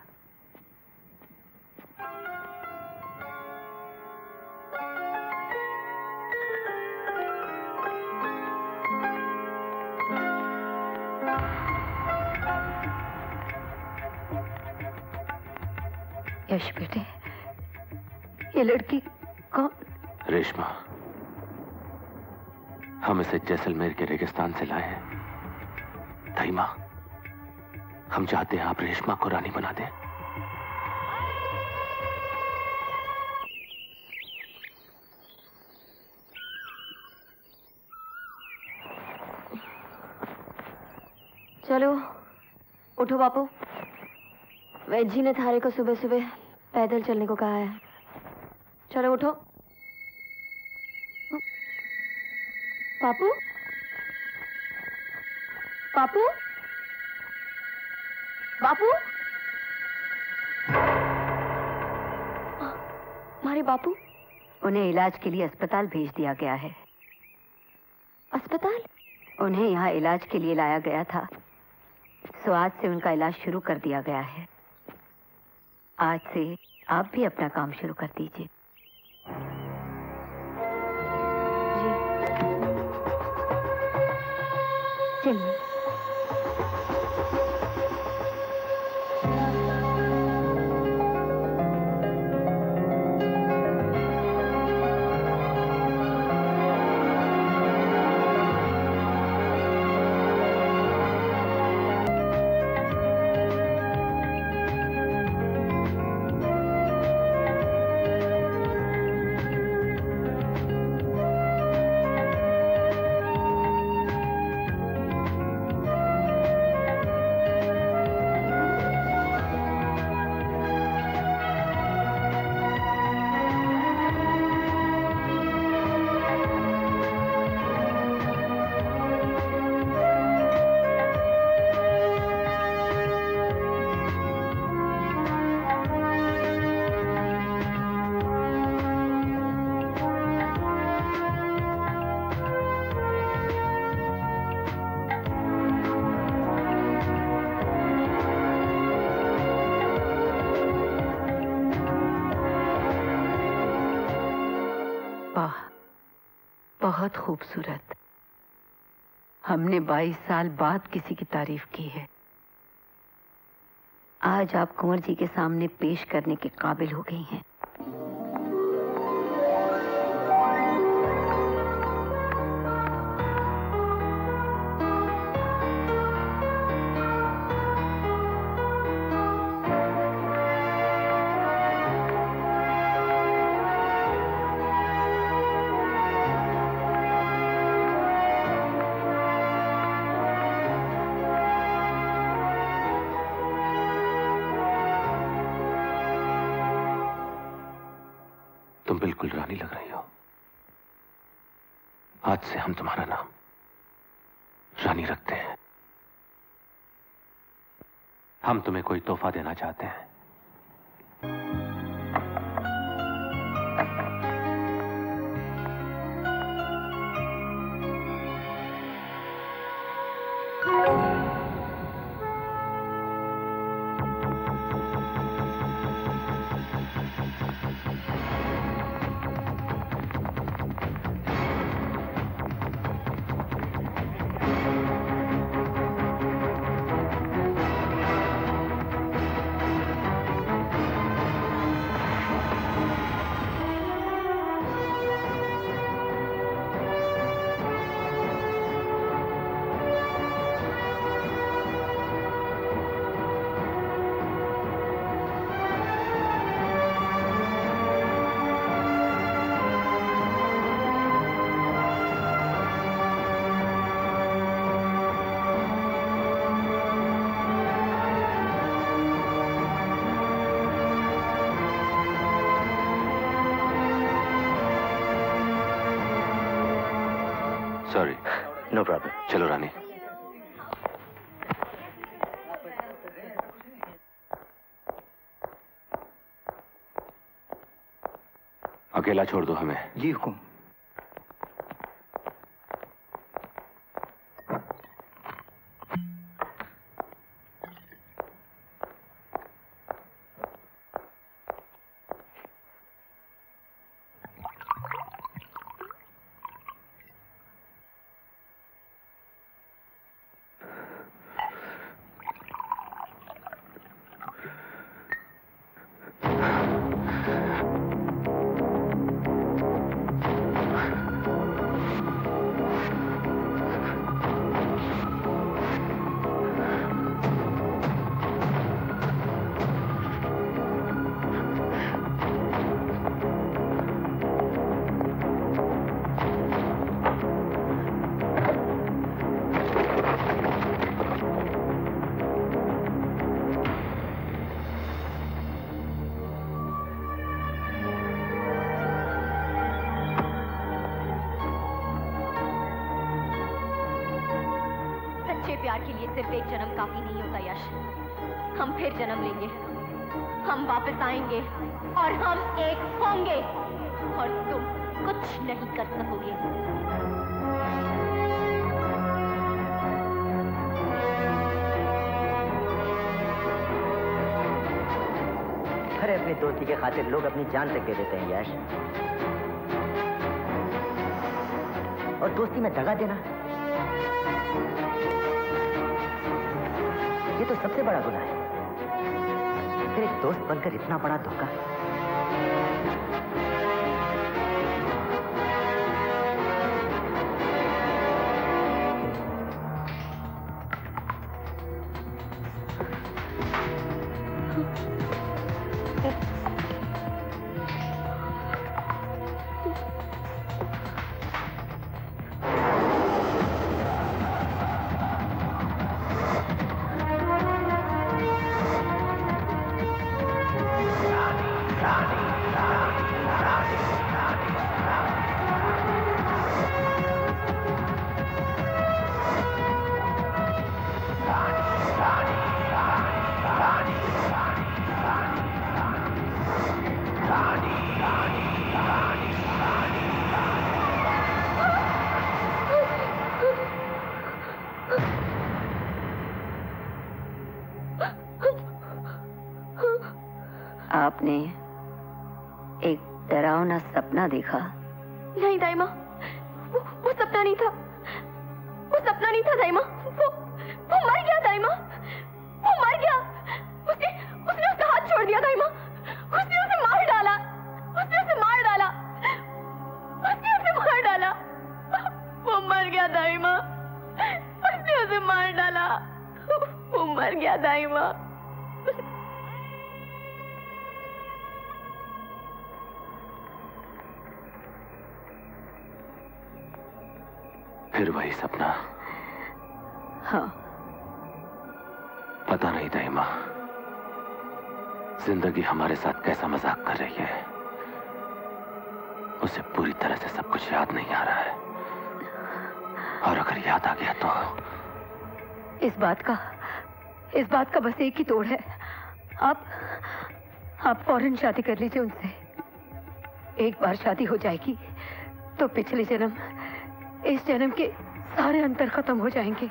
यश बेटे, ये लड़की कौन? रेशमा, हम इसे जैसलमेर के रेगिस्तान से लाए हैं। ताईमा, हम चाहते हैं आप रेशमा को रानी बना दें। चलो उठो बापू, वैद जी ने थारे को सुबह सुबह पैदल चलने को कहा है। चलो उठो। बापू, बापू, बापू, हमारे बापू। उन्हें इलाज के लिए अस्पताल भेज दिया गया है। अस्पताल? उन्हें यहाँ इलाज के लिए लाया गया था, सो आज से उनका इलाज शुरू कर दिया गया है। आज से आप भी अपना काम शुरू कर दीजिए। चलिए। बहुत खूबसूरत। हमने 22 साल बाद किसी की तारीफ की है। आज आप कुंवर जी के सामने पेश करने के काबिल हो गई हैं। तुम बिल्कुल रानी लग रही हो। आज से हम तुम्हारा नाम रानी रखते हैं। हम तुम्हें कोई तोहफा देना चाहते हैं। सॉरी। No problem. चलो रानी। अकेला छोड़ दो हमें। जी हुकुम। प्यार के लिए सिर्फ एक जन्म काफी नहीं होता यश। हम फिर जन्म लेंगे, हम वापस आएंगे और हम एक होंगे और तुम कुछ नहीं कर सकोगे। अरे अपनी दोस्ती के खातिर लोग अपनी जान तक दे देते हैं यश, और दोस्ती में दगा देना ये तो सबसे बड़ा गुनाह है। फिर एक दोस्त बनकर इतना बड़ा धोखा। आपने एक डरावना सपना देखा? नहीं दाइमा, वो सपना नहीं था, वो सपना नहीं था दाइमा, वो मर गया दाइमा, वो मर गया। उसने उसका हाथ छोड़ दिया दाइमा, उसने उसे मार डाला, उसने उसे मार डाला, उसने उसे मार डाला, वो मर गया दाइमा, उसने उसे मार डाला, वो मर गया दाइमा। फिर वही सपना? हाँ। पता नहीं दाइमा, जिंदगी हमारे साथ कैसा मजाक कर रही है। उसे पूरी तरह से सब कुछ याद नहीं आ रहा है, और अगर याद आ गया तो इस बात का बस एक ही तोड़ है। आप फौरन शादी कर लीजिए उनसे। एक बार शादी हो जाएगी तो पिछले जन्म इस जन्म के सारे अंतर खत्म हो जाएंगे।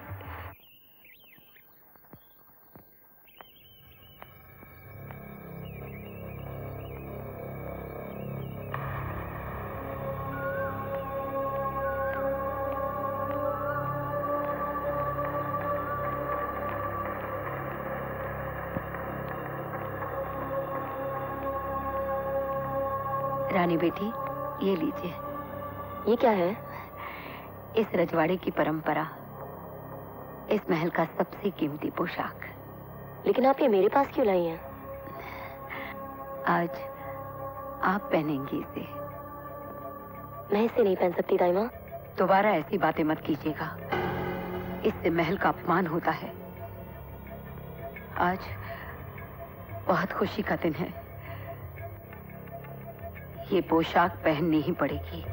रानी बेटी, ये लीजिए। ये क्या है? इस रजवाड़े की परंपरा, इस महल का सबसे कीमती पोशाक। लेकिन आप ये मेरे पास क्यों लाई हैं? आज आप पहनेंगी इसे। मैं इसे नहीं पहन सकती दाइमा। दोबारा ऐसी बातें मत कीजिएगा, इससे महल का अपमान होता है। आज बहुत खुशी का दिन है, ये पोशाक पहननी ही पड़ेगी।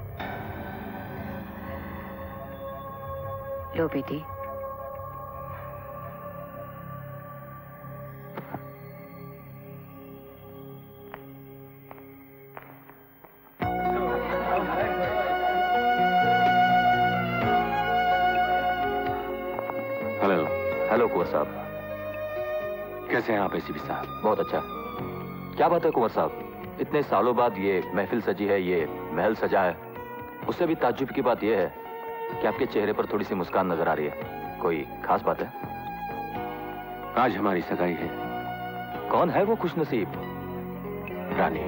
लो बेटी। हेलो। हेलो कुंवर साहब। कैसे हैं आप एसीपी साहब? बहुत अच्छा। क्या बात है कुंवर साहब, इतने सालों बाद ये महफिल सजी है, ये महल सजा है। उससे भी ताज्जुब की बात यह है कि आपके चेहरे पर थोड़ी सी मुस्कान नजर आ रही है। कोई खास बात है? आज हमारी सगाई है। कौन है वो खुशनसीब? Rani.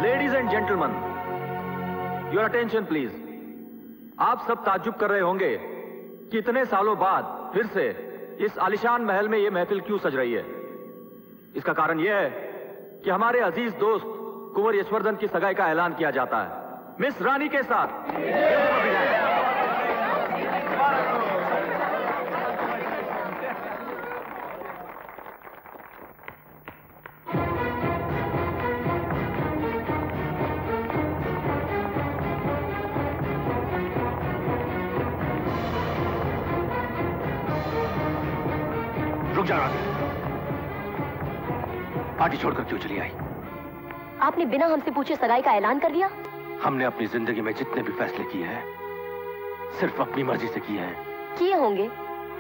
Ladies and gentleman, your attention please. आप सब ताज्जुब कर रहे होंगे कि इतने सालों बाद फिर से इस आलिशान महल में यह महफिल क्यों सज रही है। इसका कारण यह है कि हमारे अजीज दोस्त कुंवर यशवर्धन की सगाई का ऐलान किया जाता है मिस रानी के साथ। रुक जा रानी। पार्टी छोड़कर क्यों चली आई? आपने बिना हमसे पूछे सगाई का ऐलान कर दिया। हमने अपनी जिंदगी में जितने भी फैसले किए हैं सिर्फ अपनी मर्जी से किए हैं। किए होंगे,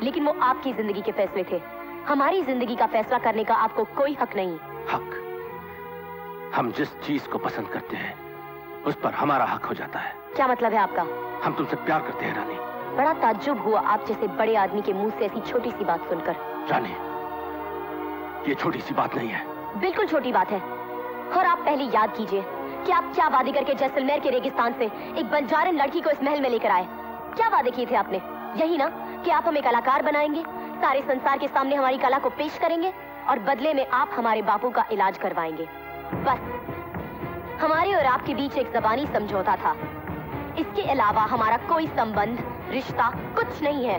लेकिन वो आपकी जिंदगी के फैसले थे। हमारी जिंदगी का फैसला करने का आपको कोई हक नहीं। हक? हम जिस चीज को पसंद करते हैं उस पर हमारा हक हो जाता है। क्या मतलब है आपका? हम तुमसे प्यार करते हैं रानी। बड़ा ताज्जुब हुआ आप जैसे बड़े आदमी के मुंह से ऐसी छोटी सी बात सुनकर। रानी, ये छोटी सी बात नहीं है। बिल्कुल छोटी बात है। और आप पहले याद कीजिए कि आप क्या वादे करके जैसलमेर के रेगिस्तान से एक बंजारन लड़की को इस महल में लेकर आए। क्या वादे किए थे आपने? यही ना कि आप हमें कलाकार बनाएंगे, सारे संसार के सामने हमारी कला को पेश करेंगे और बदले में आप हमारे बापू का इलाज करवाएंगे। बस हमारे और आपके बीच एक ज़बानी समझौता था। इसके अलावा हमारा कोई संबंध, रिश्ता कुछ नहीं है।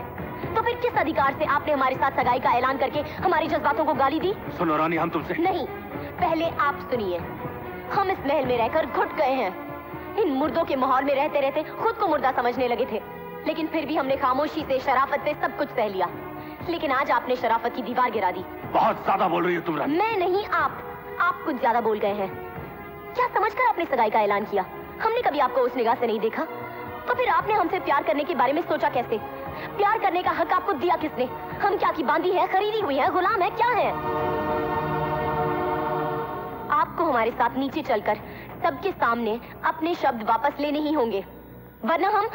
तो फिर किस अधिकार से आपने हमारे साथ सगाई का ऐलान करके हमारी जज्बातों को गाली दी? सुनो रानी, हम तुमसे नहीं, पहले आप सुनिए। हम इस महल में रहकर घुट गए हैं। इन मुर्दों के माहौल में रहते रहते खुद को मुर्दा समझने लगे थे, लेकिन फिर भी हमने खामोशी से, शराफत से सब कुछ सह लिया। लेकिन आज आपने शराफत की दीवार गिरा दी। बहुत ज्यादा बोल रही हो तुम रानी। मैं नहीं, आप कुछ ज्यादा बोल गए हैं। क्या समझकर आपने सगाई का ऐलान किया? हमने कभी आपको उस निगाह से नहीं देखा। तो फिर आपने हमसे प्यार करने के बारे में सोचा कैसे? प्यार करने का हक आपको दिया किसने? हम क्या की बांधी है, खरीदी हुई है, गुलाम है, क्या है? आपको हमारे साथ नीचे चलकर सबके सामने अपने शब्द वापस लेने ही होंगे, वरना हम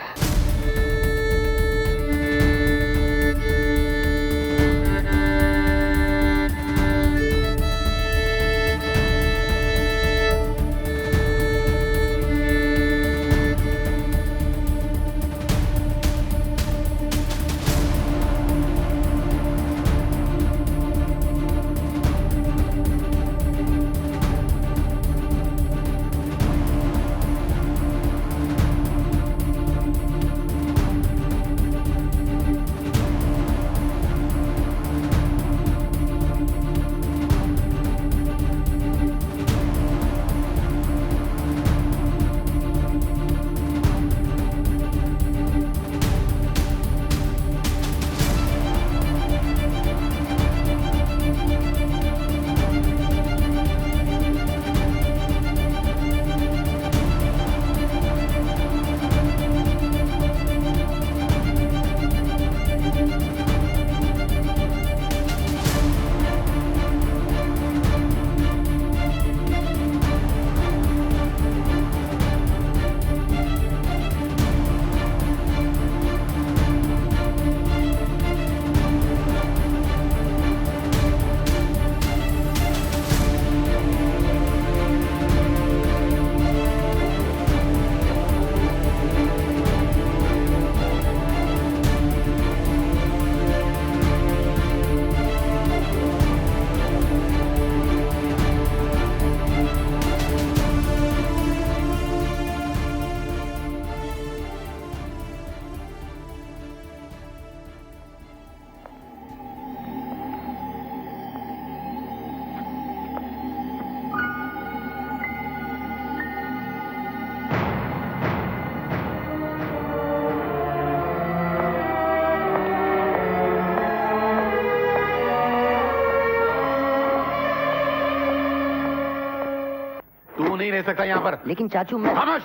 तू नहीं रह सकता यहाँ पर। लेकिन चाचू मैं... खामोश!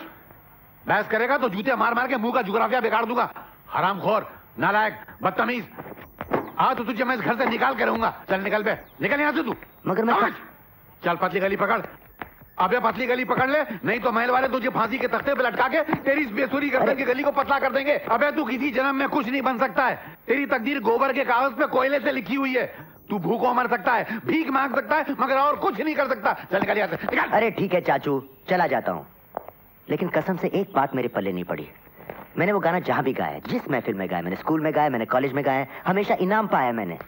बहस करेगा तो जूते मार मार के मुंह का जुगराफिया बिगाड़ दूंगा। हरामखोर, नालायक, बदतमीज। हाँ तो तुझे मैं इस घर से निकाल के रहूंगा। चल निकल बे, निकल यहाँ से तू। मगर मैं... चल पतली गली पकड़। अबे पतली गली पकड़ ले, नहीं तो महल वाले तुझे फांसी के तख्ते पे लटका के तेरी इस बेसुरी गर्दन की गली को पतला कर देंगे। अबे तू किसी जन्म में कुछ नहीं बन सकता है। तेरी तकदीर गोबर के कागज पे कोयले से लिखी हुई है। तू भूखों मर सकता है, भीख मांग सकता है, मगर और कुछ नहीं कर सकता। चल निकल यहाँ से, निकल। अरे ठीक है चाचू, चला जाता हूँ, लेकिन कसम से एक बात मेरे पल्ले नहीं पड़ी। मैंने वो गाना जहां भी गाया, जिस महफिल में गाया, मैंने स्कूल में गाया, मैंने कॉलेज में गाया, हमेशा इनाम पाया मैंने।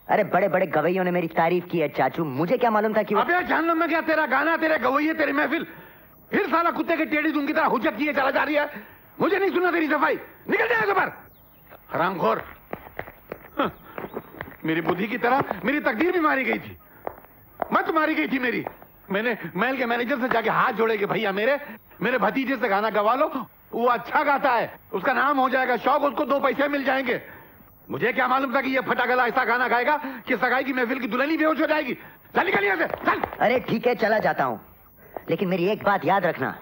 अरे बड़े बड़े गवैयों ने मेरी तारीफ की है चाचू, मुझे क्या मालूम था कि अबे जहन्नम में क्या तेरा गाना, तेरे गवैये, तेरी महफिल। फिर साला कुत्ते के टेढ़ी दूंगी तरह हुज्जत किए चला जा रही है। मुझे नहीं सुना तेरी सफाई, निकल जाएगा बाहर। हरामखोर। मेरी बुद्धि की तरह मेरी तकदीर भी मारी गई थी, मत मारी गई थी मेरी। मैंने महल के मैनेजर से जाके हाथ जोड़े कि भैया मेरे भतीजे से गाना गवा लो, वो अच्छा गाता है, उसका नाम हो जाएगा शौक, उसको 2 पैसे मिल जाएंगे। मुझे क्या मालूम था कि ये फटा गला ऐसा गाना गाएगा कि सगाई की महफिल की दुल्हन ही बेहोश हो जाएगी। चल निकल यहाँ से, चल। अरे ठीक है चला जाता हूँ, लेकिन मेरी एक बात याद रखना,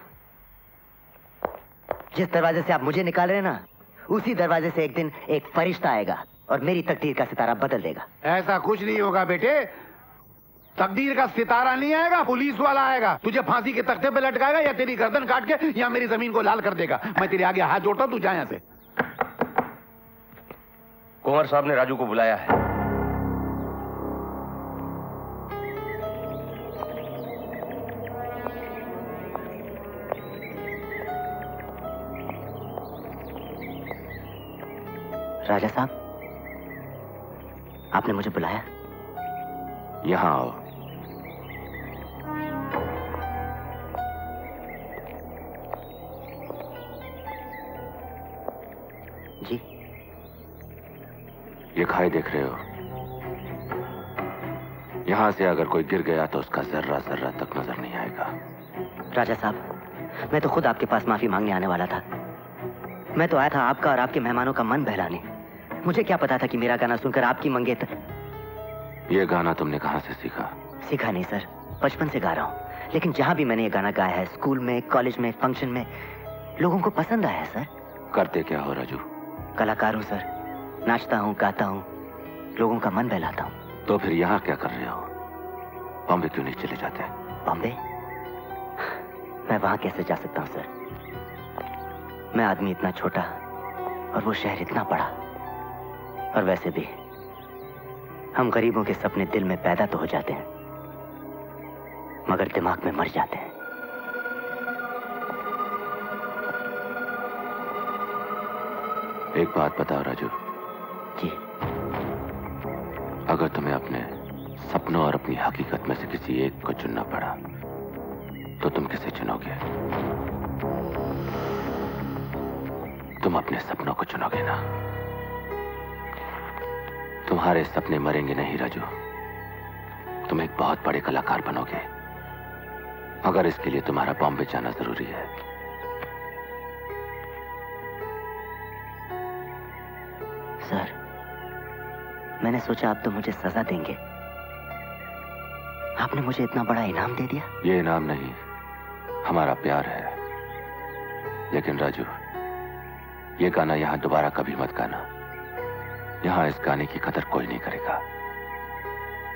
जिस दरवाजे से आप मुझे निकाल रहे हैं ना, उसी दरवाजे से एक दिन एक फरिश्ता आएगा और मेरी तकदीर का सितारा बदल देगा। ऐसा कुछ नहीं होगा बेटे, तकदीर का सितारा नहीं आएगा, पुलिस वाला आएगा, तुझे फांसी के तख्ते पे लटकाएगा या तेरी गर्दन काट के या मेरी जमीन को लाल कर देगा। मैं तेरे आगे हाथ जोड़ता हूं, तू जा यहाँ से। कुंवर साहब ने राजू को बुलाया है। राजा साहब, आपने मुझे बुलाया? यहां आओ। जी। ये खाई देख रहे हो, यहां से अगर कोई गिर गया तो उसका जर्रा जर्रा तक नजर नहीं आएगा। राजा साहब, मैं तो खुद आपके पास माफी मांगने आने वाला था। मैं तो आया था आपका और आपके मेहमानों का मन बहलाने। मुझे क्या पता था कि मेरा गाना सुनकर आपकी मंगेतर। ये गाना तुमने कहां से सीखा? सीखा नहीं सर, बचपन से गा रहा हूँ, लेकिन जहां भी मैंने ये गाना गाया है, स्कूल में, कॉलेज में, फंक्शन में, लोगों को पसंद आया है सर। करते क्या हो राजू? कलाकार हूँ सर, नाचता हूँ, गाता हूँ, लोगों का मन बहलाता हूँ। तो फिर यहाँ क्या कर रहे हो? बॉम्बे क्यों नहीं चले जाते? बॉम्बे? मैं वहां कैसे जा सकता हूँ सर? मैं आदमी इतना छोटा और वो शहर इतना बड़ा। और वैसे भी हम गरीबों के सपने दिल में पैदा तो हो जाते हैं, मगर दिमाग में मर जाते हैं। एक बात बताओ राजू। जी। अगर तुम्हें अपने सपनों और अपनी हकीकत में से किसी एक को चुनना पड़ा तो तुम किसे चुनोगे? तुम अपने सपनों को चुनोगे ना? तुम्हारे सपने मरेंगे नहीं राजू, तुम एक बहुत बड़े कलाकार बनोगे, मगर इसके लिए तुम्हारा बॉम्बे जाना जरूरी है। सर, मैंने सोचा आप तो मुझे सजा देंगे, आपने मुझे इतना बड़ा इनाम दे दिया। ये इनाम नहीं, हमारा प्यार है। लेकिन राजू, ये गाना यहां दोबारा कभी मत गाना। यहां इस गाने की कदर कोई नहीं करेगा।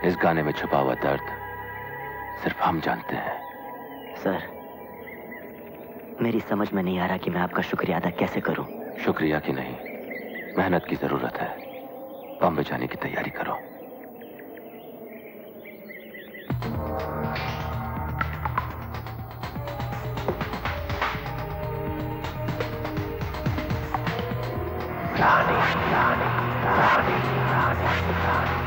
इस गाने में छुपा हुआ दर्द सिर्फ हम जानते हैं। सर, मेरी समझ में नहीं आ रहा कि मैं आपका शुक्रिया अदा कैसे करूं। शुक्रिया की नहीं, मेहनत की जरूरत है। बॉम्बे जाने की तैयारी करो। रानी, रानी, रानी, रानी, रानी।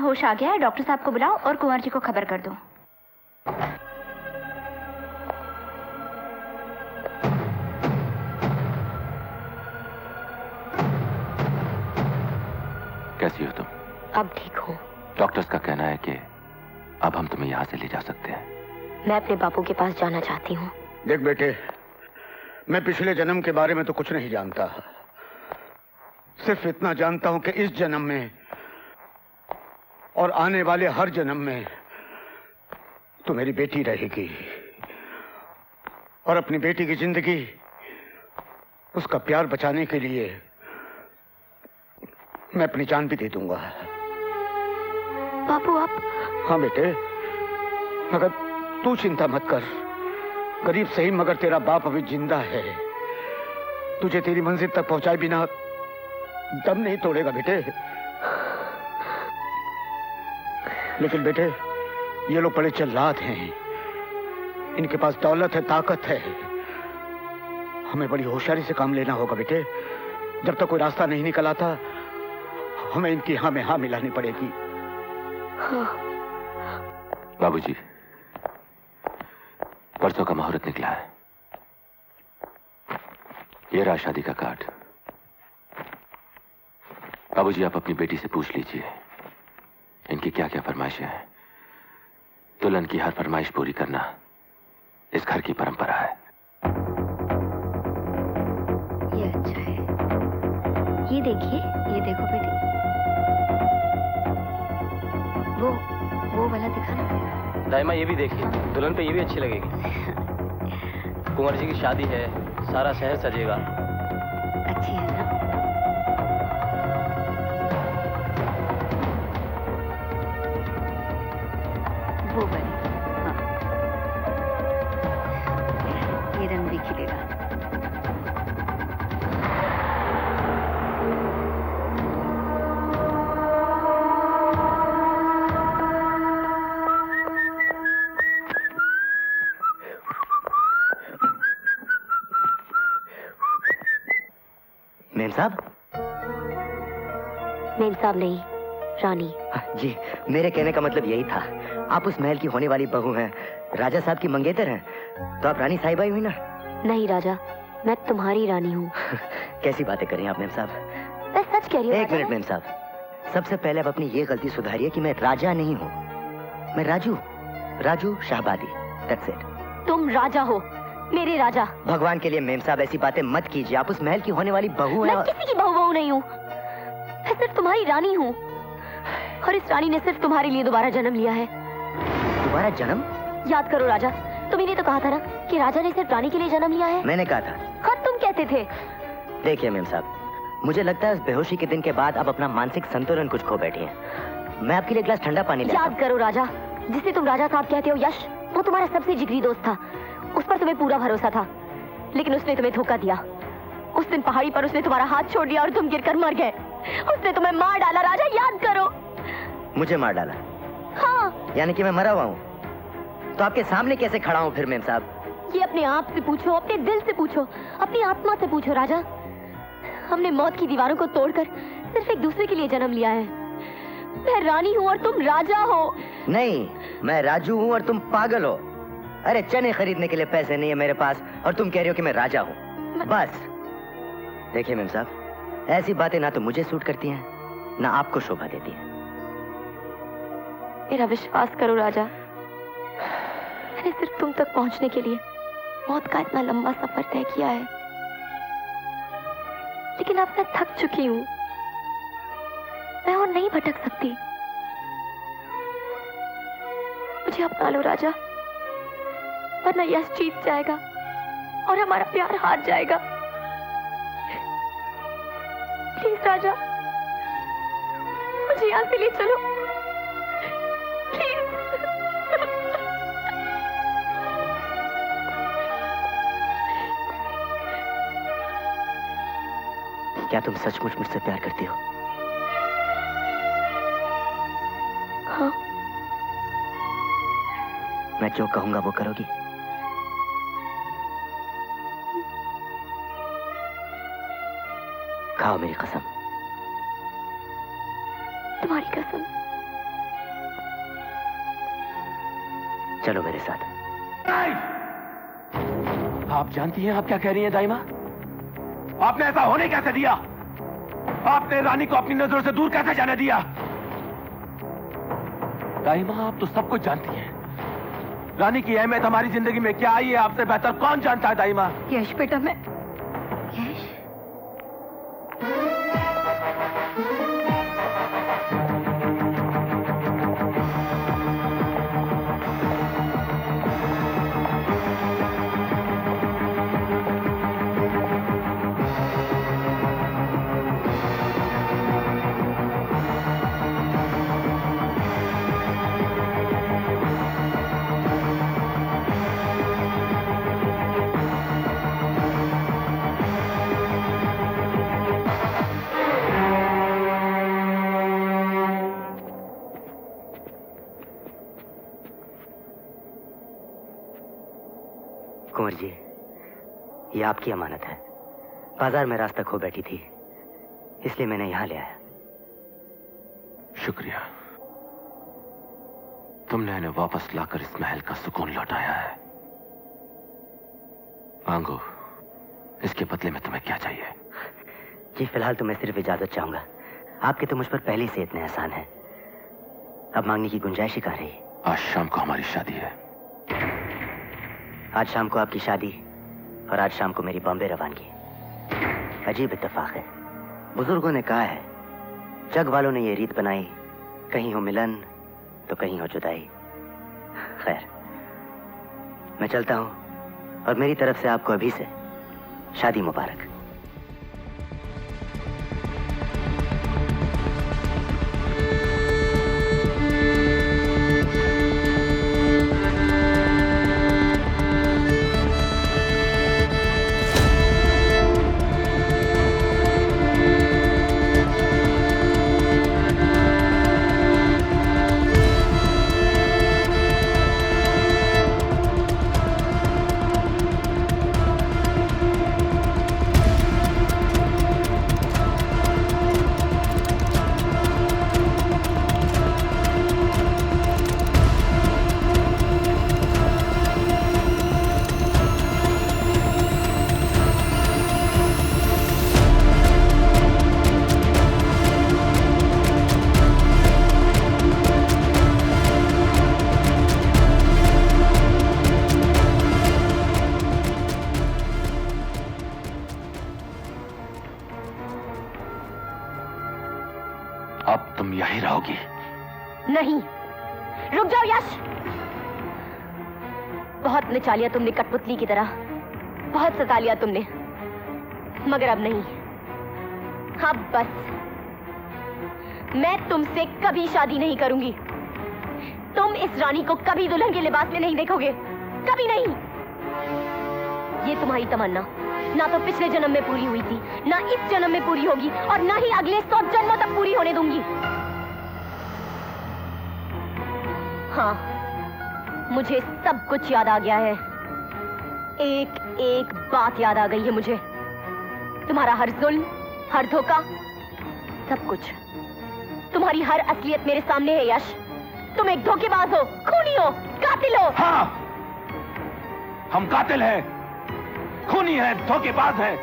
होश आ गया है, डॉक्टर साहब को बुलाओ और कुंवर जी को खबर कर दो। कैसी हो तुम? अब ठीक हूँ। डॉक्टर्स का कहना है कि अब हम तुम्हें यहाँ से ले जा सकते हैं। मैं अपने बापू के पास जाना चाहती हूँ। देख बेटे, मैं पिछले जन्म के बारे में तो कुछ नहीं जानता, सिर्फ इतना जानता हूं कि इस जन्म में और आने वाले हर जन्म में तू मेरी बेटी रहेगी और अपनी बेटी की जिंदगी, उसका प्यार बचाने के लिए मैं अपनी जान भी दे दूंगा। बापू आप? हाँ बेटे, मगर तू चिंता मत कर, गरीब सही मगर तेरा बाप अभी जिंदा है, तुझे तेरी मंजिल तक पहुंचाए बिना दम नहीं तोड़ेगा बेटे। लेकिन बेटे, ये लोग बड़े चल्लाक हैं, इनके पास दौलत है, ताकत है, हमें बड़ी होशियारी से काम लेना होगा बेटे। जब तक कोई रास्ता नहीं निकल आता, हमें इनकी हाँ में हाँ मिलानी पड़ेगी। हाँ। बाबूजी, परसों का मुहूर्त निकला है, ये रहा शादी का कार्ड। बाबूजी, आप अपनी बेटी से पूछ लीजिए इनकी क्या क्या फरमाइशें हैं। दुल्हन की हर फरमाइश पूरी करना इस घर की परंपरा है। ये अच्छा है, ये देखिए, ये देखो बेटी, वो वाला दिखाना। दाइमा ये भी देखिए, दुल्हन पे ये भी अच्छी लगेगी। कुंवर जी की शादी है, सारा शहर सजेगा। अच्छी है ना? वो वाली, हाँ। ये रंग भी खिलेगा। मेम साहब? मेम साहब नहीं, रानी। जी, मेरे कहने का मतलब यही था, आप उस महल की होने वाली बहू हैं, राजा साहब की मंगेतर हैं, तो आप रानी साहिबा ही हुई ना? नहीं राजा, मैं तुम्हारी रानी हूँ। कैसी बातें कर रही हैं आप मेम साहब? मैं सच कह रही हूँ। एक मिनट मेम साहब, सबसे पहले आप अपनी ये गलती सुधारिए कि मैं राजा नहीं हूँ, मैं राजू शाहबादी। That's it। तुम राजा हो, मेरे राजा। भगवान के लिए मेम साहब ऐसी बातें मत कीजिए, आप उस महल की होने वाली बहू हैं। मैं किसी की बहू नहीं हूँ, मैं सिर्फ तुम्हारी रानी हूँ, और इस रानी ने सिर्फ तुम्हारे लिए दोबारा जन्म लिया है। दोबारा जन्म? याद करो राजा, तुम्ही तो कहा था ना कि राजा ने सिर्फ रानी के लिए जन्म लिया है। मैंने कहा था। हाँ, तुम कहते थे। देखिए मेम साहब, मुझे लगता है उस बेहोशी के दिन के बाद आप अपना मानसिक संतुलन कुछ खो बैठी हैं। मैं आपके लिए ग्लास ठंडा पानी ले आता हूं। याद करो राजा, जिसे तुम राजा साहब कहते हो यश, वो तुम्हारा सबसे जिगरी दोस्त था, उस पर तुम्हें पूरा भरोसा था, लेकिन उसने तुम्हें धोखा दिया। उस दिन पहाड़ी पर उसने तुम्हारा हाथ छोड़ दिया और तुम गिरकर मर गए। उसने तुम्हें मार डाला राजा, याद करो। मुझे मार डाला? हाँ। यानी कि मैं मरा हुआ हूँ? तो आपके सामने कैसे खड़ा हूँ फिर मेम साहब? ये अपने आप से पूछो, अपने दिल से पूछो, अपनी आत्मा से पूछो राजा। हमने मौत की दीवारों को तोड़कर सिर्फ एक दूसरे के लिए जन्म लिया है। मैं रानी हूँ और तुम राजा हो। नहीं, मैं राजू हूँ और तुम पागल हो। अरे चने खरीदने के लिए पैसे नहीं है मेरे पास और तुम कह रही हो कि मैं राजा हूँ। बस देखिए मेम साहब, ऐसी बातें ना तो मुझे सूट करती हैं, ना आपको शोभा देती हैं। मेरा विश्वास करो राजा, मैंने सिर्फ तुम तक पहुंचने के लिए मौत का इतना लंबा सफर तय किया है, लेकिन अब मैं थक चुकी हूँ, मैं और नहीं भटक सकती। मुझे अपना लो राजा, वरना यश जीत जाएगा और हमारा प्यार हार जाएगा। प्लीज राजा, मुझे यहाँ से ले चलो प्लीज। क्या तुम सचमुच मुझसे प्यार करती हो? हाँ। मैं जो कहूंगा वो करोगी? खाओ मेरी कसम। तुम्हारी कसम। चलो मेरे साथ। आप जानती हैं आप क्या कह रही हैं दाइमा? आपने ऐसा होने कैसे दिया? आपने रानी को अपनी नजरों से दूर कैसे जाने दिया? दाइमा, आप तो सब कुछ जानती हैं। रानी की अहमियत हमारी जिंदगी में क्या आई है आपसे बेहतर कौन जानता है दाइमा? यश बेटा, मैं यश कुंवर जी, ये आपकी अमानत है। बाजार में रास्ता खो बैठी थी, इसलिए मैंने यहां ले आया। शुक्रिया, तुमने इन्हें वापस लाकर इस महल का सुकून लौटाया है। मांगो, इसके बदले में तुम्हें क्या चाहिए? जी फिलहाल तो मैं सिर्फ इजाजत चाहूंगा। आपके तो मुझ पर पहले से इतने एहसान है, अब मांगने की गुंजाइश ही कहाँ रही। आज शाम को हमारी शादी है। आज शाम को आपकी शादी और आज शाम को मेरी बॉम्बे रवानगी। अजीब इत्तेफाक है। बुजुर्गों ने कहा है, जग वालों ने ये रीत बनाई, कहीं हो मिलन तो कहीं हो जुदाई। खैर, मैं चलता हूं और मेरी तरफ से आपको अभी से शादी मुबारक। अब तुम यहीं रहोगी? नहीं, रुक जाओ यश। बहुत नचा लिया तुमने कठपुतली की तरह, बहुत सता लिया तुमने, मगर अब नहीं। अब बस, मैं तुमसे कभी शादी नहीं करूंगी। तुम इस रानी को कभी दुल्हन के लिबास में नहीं देखोगे, कभी नहीं। ये तुम्हारी तमन्ना ना तो पिछले जन्म में पूरी हुई थी, ना इस जन्म में पूरी होगी, और ना ही अगले 100 जन्मों तक पूरी होने दूंगी। हाँ, मुझे सब कुछ याद आ गया है। एक एक बात याद आ गई है मुझे। तुम्हारा हर जुल्म, हर धोखा, सब कुछ, तुम्हारी हर असलियत मेरे सामने है यश। तुम एक धोखेबाज हो, खूनी हो, कातिल हो। हाँ, हम कातिल हैं, खूनी है, धोखेबाज है,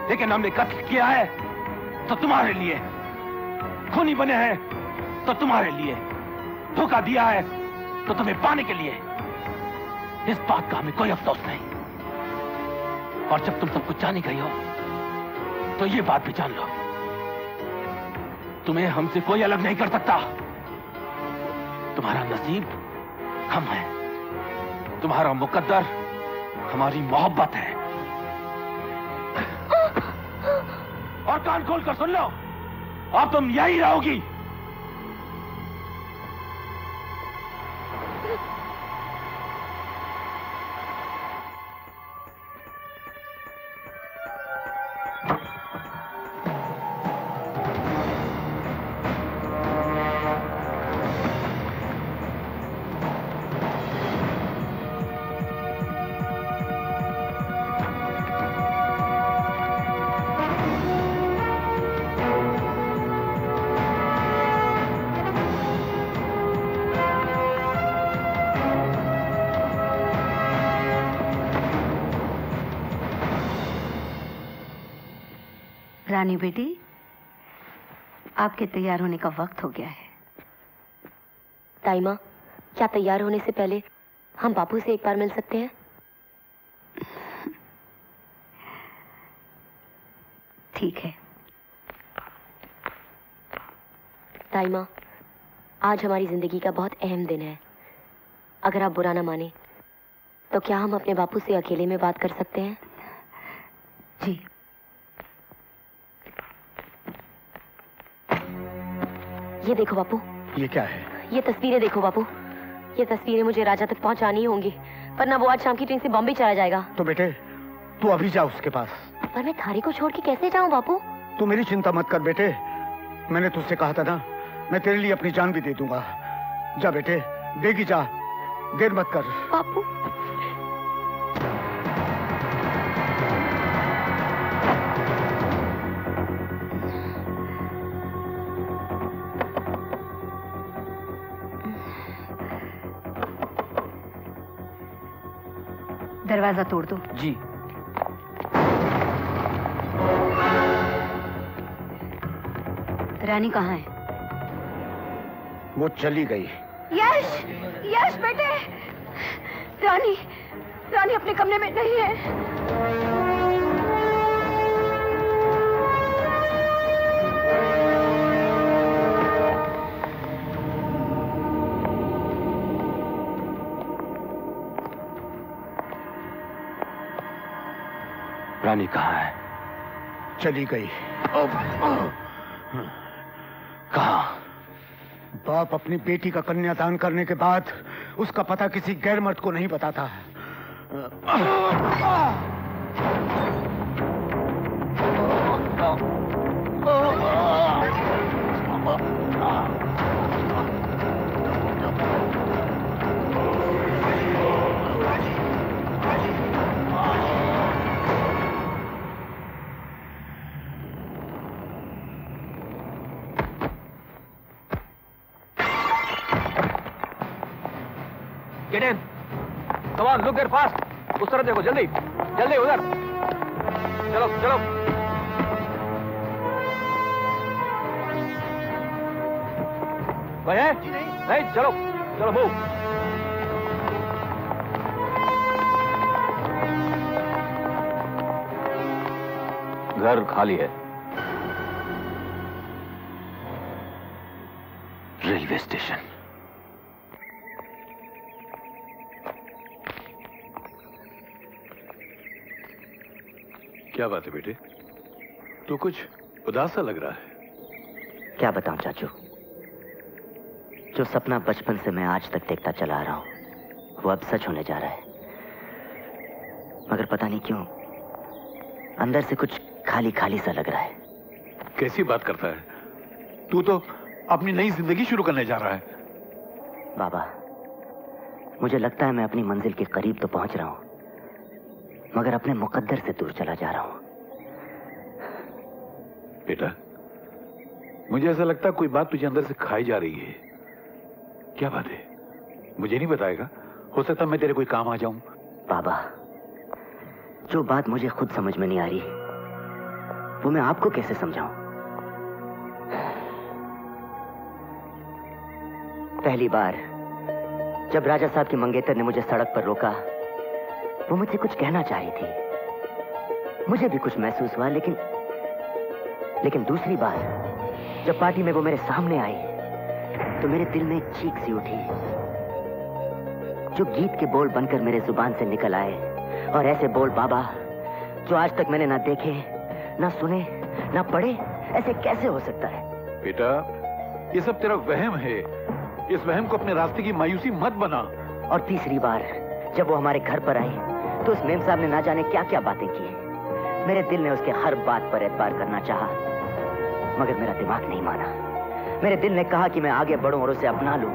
लेकिन हमने कत्ल किया है तो तुम्हारे लिए, खूनी बने हैं तो तुम्हारे लिए, धोखा दिया है तो तुम्हें पाने के लिए। इस बात का हमें कोई अफसोस नहीं। और जब तुम सब कुछ जान ही गई हो तो ये बात भी जान लो, तुम्हें हमसे कोई अलग नहीं कर सकता। तुम्हारा नसीब हम हैं, तुम्हारा मुकद्दर हमारी मोहब्बत है। और कान खोल कर सुन लो, अब तुम यही रहोगी। रानी बेटी, आपके तैयार होने का वक्त हो गया है। ताई माँ, क्या तैयार होने से पहले हम बापू से एक बार मिल सकते हैं? ठीक है। ताई माँ, आज हमारी जिंदगी का बहुत अहम दिन है। अगर आप बुरा ना माने तो क्या हम अपने बापू से अकेले में बात कर सकते हैं? जी। ये देखो बापू। ये क्या है? ये तस्वीरें देखो बापू। ये तस्वीरें मुझे राजा तक पहुंचानी होंगी, वरना वो आज शाम की ट्रेन से बॉम्बे चला जाएगा। तो बेटे तू अभी जा उसके पास। पर मैं थारी को छोड़ के कैसे जाऊं बापू? तू मेरी चिंता मत कर बेटे, मैंने तुझसे कहा था ना, मैं तेरे लिए अपनी जान भी दे दूंगा। जा बेटे, देगी जा, देर मत कर। बापू। दरवाजा तोड़ दो। जी। रानी कहाँ है? वो चली गई। यश, यश बेटे, रानी, रानी अपने कमरे में नहीं है। रानी कहाँ है? चली गई। कहाँ? बाप अपनी बेटी का कन्यादान करने के बाद उसका पता किसी गैर मर्द को नहीं बताता। Get in. Come on, look there fast. उस तरफ देखो, जल्दी, जल्दी उधर। चलो, चलो। कोई है? नहीं, चलो, चलो मूव। घर खाली है। Railway station. क्या बात है बेटे, तू कुछ उदास सा लग रहा है। क्या बताऊं चाचू, जो सपना बचपन से मैं आज तक देखता चला आ रहा हूं वो अब सच होने जा रहा है। मगर पता नहीं क्यों अंदर से कुछ खाली खाली सा लग रहा है। कैसी बात करता है, तू तो अपनी नई जिंदगी शुरू करने जा रहा है। बाबा, मुझे लगता है मैं अपनी मंजिल के करीब तो पहुंच रहा हूं, मगर अपने मुकद्दर से दूर चला जा रहा हूं। बेटा, मुझे ऐसा लगता है कोई बात तुझे अंदर से खाई जा रही है। क्या बात है, मुझे नहीं बताएगा? हो सकता मैं तेरे कोई काम आ जाऊं। बाबा, जो बात मुझे खुद समझ में नहीं आ रही वो मैं आपको कैसे समझाऊं? पहली बार जब राजा साहब की मंगेतर ने मुझे सड़क पर रोका, वो मुझसे कुछ कहना चाह रही थी, मुझे भी कुछ महसूस हुआ, लेकिन दूसरी बार जब पार्टी में वो मेरे सामने आई तो मेरे दिल में एक चीख सी उठी जो गीत के बोल बनकर मेरे जुबान से निकल आए। और ऐसे बोल बाबा जो आज तक मैंने ना देखे, ना सुने, ना पढ़े, ऐसे कैसे हो सकता है? बेटा, ये सब तेरा वहम है। इस वहम को अपने रास्ते की मायूसी मत बना। और तीसरी बार जब वो हमारे घर पर आई तो उस मेम साहब ने ना जाने क्या क्या बातें की। मेरे दिल ने उसके हर बात पर एतबार करना चाहा, मगर मेरा दिमाग नहीं माना। मेरे दिल ने कहा कि मैं आगे बढ़ूं और उसे अपना लूं,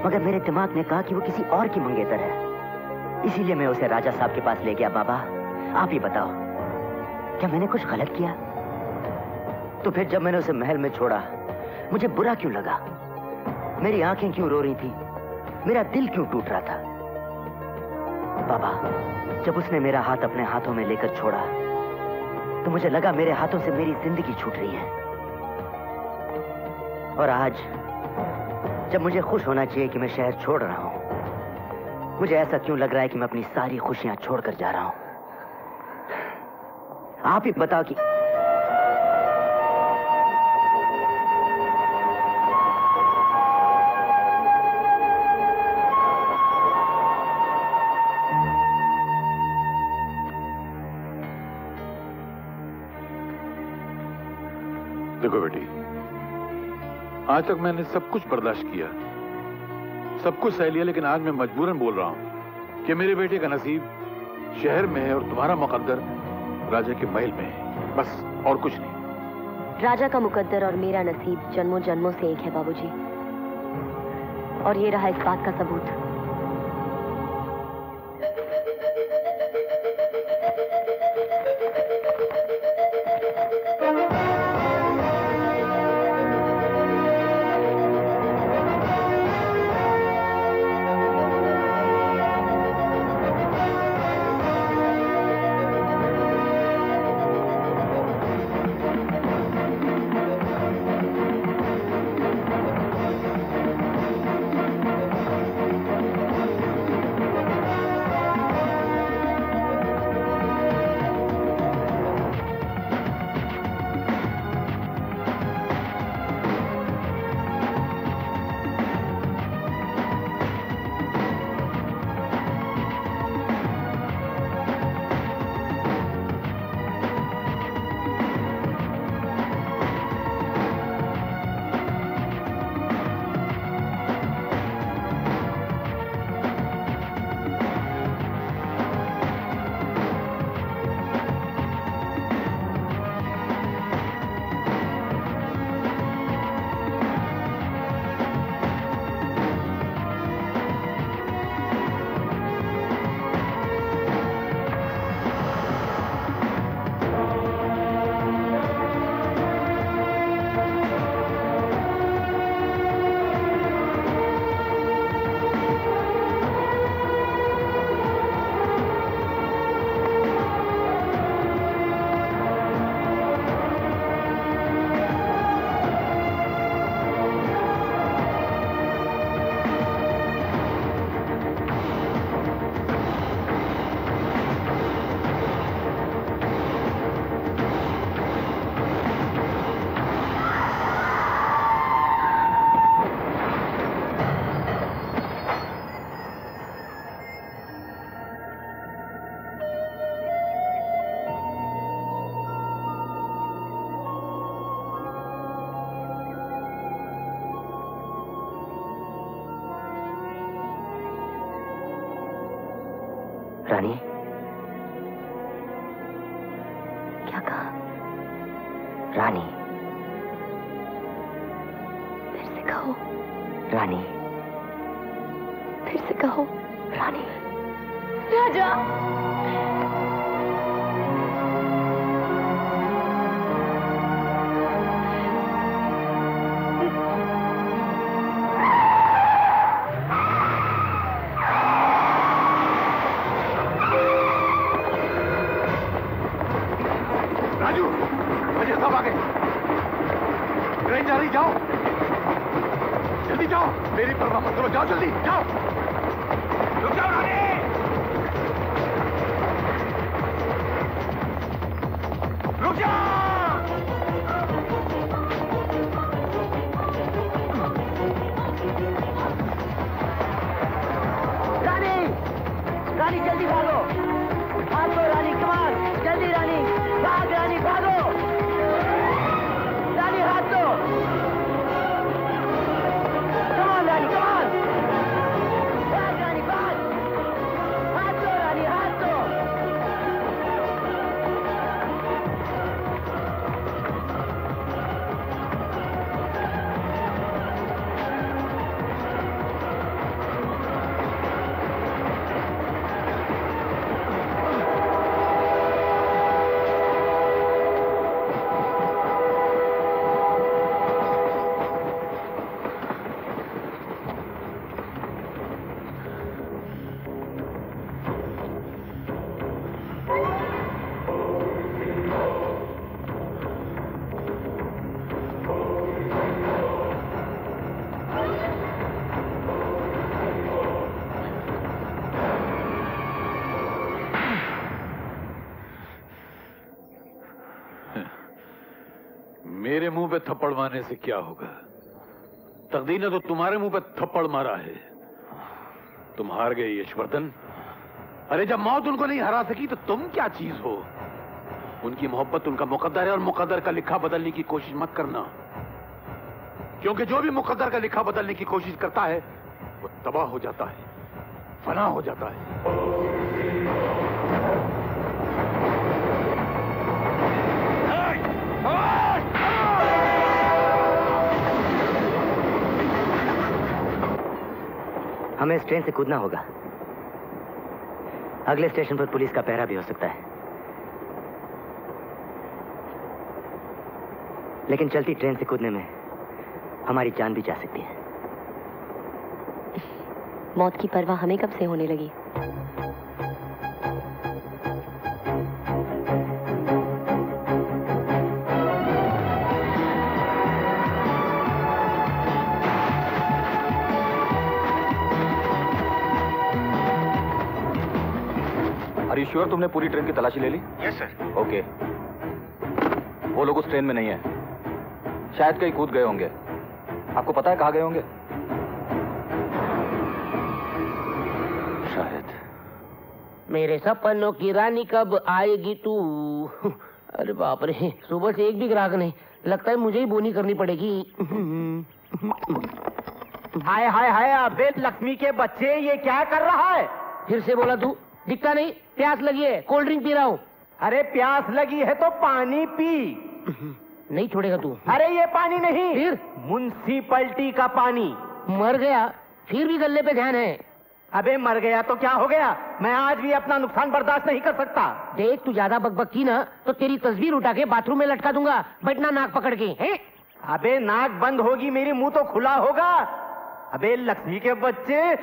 मगर मेरे दिमाग ने कहा कि वो किसी और की मंगेतर है। इसीलिए मैं उसे राजा साहब के पास ले गया। बाबा, आप ही बताओ, क्या मैंने कुछ गलत किया? तो फिर जब मैंने उसे महल में छोड़ा, मुझे बुरा क्यों लगा? मेरी आंखें क्यों रो रही थी? मेरा दिल क्यों टूट रहा था? बाबा, जब उसने मेरा हाथ अपने हाथों में लेकर छोड़ा तो मुझे लगा मेरे हाथों से मेरी जिंदगी छूट रही है। और आज जब मुझे खुश होना चाहिए कि मैं शहर छोड़ रहा हूं, मुझे ऐसा क्यों लग रहा है कि मैं अपनी सारी खुशियां छोड़कर जा रहा हूं? आप ही बताओ कि देखो बेटी, आज तक मैंने सब कुछ बर्दाश्त किया, सब कुछ सह लिया, लेकिन आज मैं मजबूरन बोल रहा हूं कि मेरे बेटे का नसीब शहर में है और तुम्हारा मुकद्दर राजा के महल में है, बस और कुछ नहीं। राजा का मुकद्दर और मेरा नसीब जन्मों जन्मों से एक है बाबूजी, और ये रहा इस बात का सबूत। रानी, क्या कहा? रानी, फिर से कहो। रानी, फिर से कहो। रानी। राजा। जाओ, जल्दी जाओ, मेरी परवाह मत करो, जाओ जल्दी, जाओ। रुक जाओ रानी, रुक जाओ। रानी, रानी जल्दी भागो, भागो रानी, कमाल, जल्दी रानी, भाग रानी, भागो। रानी हाथ दो, कमाल रानी, कमाल, भाग रानी, भाग, हाथ दो रानी, हाथ दो। मेरे मुंह पे थप्पड़ मारने से क्या होगा? तकदीर ने तो तुम्हारे मुंह पे थप्पड़ मारा है। तुम हार गए यशवर्धन। अरे जब मौत उनको नहीं हरा सकी तो तुम क्या चीज हो? उनकी मोहब्बत उनका मुकद्दर है और मुकद्दर का लिखा बदलने की कोशिश मत करना, क्योंकि जो भी मुकद्दर का लिखा बदलने की कोशिश करता है वो तबाह हो जाता है, फना हो जाता है। हमें इस ट्रेन से कूदना होगा। अगले स्टेशन पर पुलिस का पहरा भी हो सकता है, लेकिन चलती ट्रेन से कूदने में हमारी जान भी जा सकती है। मौत की परवाह हमें कब से होने लगी? आर यू श्योर तुमने पूरी ट्रेन की तलाशी ले ली? Yes sir. ओके, वो लोग उस ट्रेन में नहीं है, शायद कहीं कूद गए होंगे। आपको पता है कहाँ गए होंगे? शायद। मेरे सपनों की रानी कब आएगी तू? अरे बाप रे, सुबह से एक भी ग्राहक नहीं, लगता है मुझे ही बोनी करनी पड़ेगी। हाय हाय हाय, अबे लक्ष्मी के बच्चे, ये क्या कर रहा है? फिर से बोला तू? दिखता नहीं? प्यास लगी है, कोल्ड ड्रिंक पी रहा हूँ। अरे प्यास लगी है तो पानी पी। नहीं छोड़ेगा तू? अरे ये पानी नहीं, फिर म्युनिसिपैलिटी का पानी। मर गया फिर भी गले पे ध्यान है? अबे मर गया तो क्या हो गया, मैं आज भी अपना नुकसान बर्दाश्त नहीं कर सकता। देख तू ज्यादा बकबक की ना तो तेरी तस्वीर उठा के बाथरूम में लटका दूंगा, बैठना नाक पकड़ के। हैं? अबे नाक बंद होगी मेरी, मुंह तो खुला होगा। अबे लक्ष्मी के बच्चे,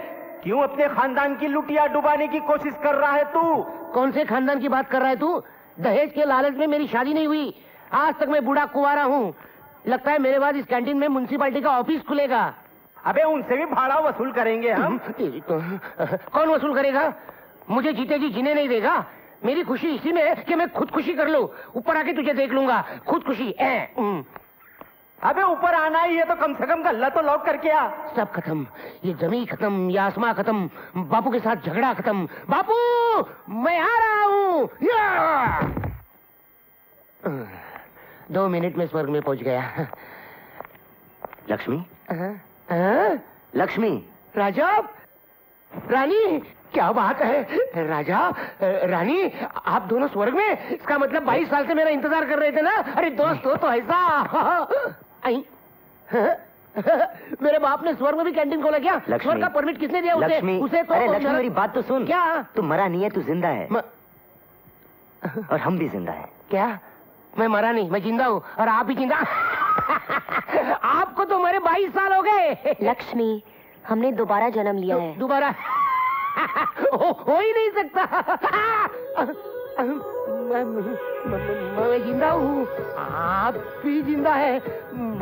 क्यों अपने खानदान की लुटिया डुबाने की कोशिश कर रहा है तू? कौन से खानदान की बात कर रहा है तू? दहेज के लालच में मेरी शादी नहीं हुई, आज तक मैं बूढ़ा कुंवारा हूँ। लगता है मेरे बाद इस कैंटीन में म्युनिसिपैलिटी का ऑफिस खुलेगा। अबे उनसे भी भाड़ा वसूल करेंगे हम। कौन वसूल करेगा? मुझे जीते जी जीने नहीं देगा। मेरी खुशी इसी में है कि मैं खुदकुशी कर लूं, ऊपर आके तुझे देख लूंगा। खुदकुशी। अबे ऊपर आना ही है तो कम से कम गल्ला तो लॉक करके आ। सब खत्म, ये जमीन खत्म, ये आसमां खत्म, बापू के साथ झगड़ा खत्म। बापू मैं आ रहा हूँ। 2 मिनट में स्वर्ग में पहुंच गया। लक्ष्मी? लक्ष्मी? राजा, रानी, क्या बात है? राजा, रानी, आप दोनों स्वर्ग में? इसका मतलब 22 साल से मेरा इंतजार कर रहे थे ना? अरे दोस्त हो तो ऐसा। मेरे बाप ने स्वर्ग में भी कैंटीन खोला क्या? स्वर्ग का परमिट किसने दिया उसे? उसे तो अरे लक्ष्मी मेरी बात तो सुन। क्या? तू मरा नहीं है, तू जिंदा है। और हम भी जिंदा है। क्या? मैं मरा नहीं, मैं जिंदा हूँ और आप भी जिंदा। आपको तो मरे 22 साल हो गए। लक्ष्मी, हमने दोबारा जन्म लिया है। दोबारा? हो ही नहीं सकता। मैं जिंदा हूँ, आप भी जिंदा है।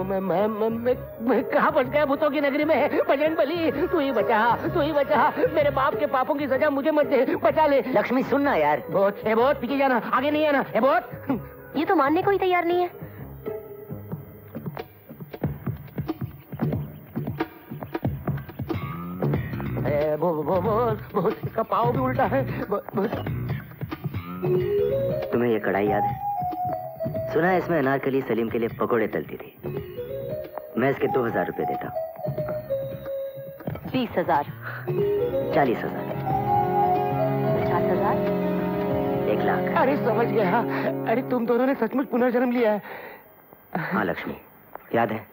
मैं कहाँ फंस गया भूतों की नगरी में? बजरंगबली, तू ही बचा, तू ही बचा। मेरे बाप के पापों की सजा मुझे मत दे, बचा ले। लक्ष्मी सुनना यार। बहुत पीछे जाना, आगे नहीं आना। बहुत ये तो मानने को ही तैयार नहीं है। बहुत इसका पाँव भी उल्टा है। तुम्हें ये कढ़ाई याद है? सुना है इसमें अनारकली सलीम के लिए पकोड़े तलती थी। मैं इसके 2000 रुपए देता हूँ। 20,000, 40,000, 50,000, 1 लाख। अरे समझ गया। अरे तुम दोनों ने सचमुच पुनर्जन्म लिया है। हाँ लक्ष्मी, याद है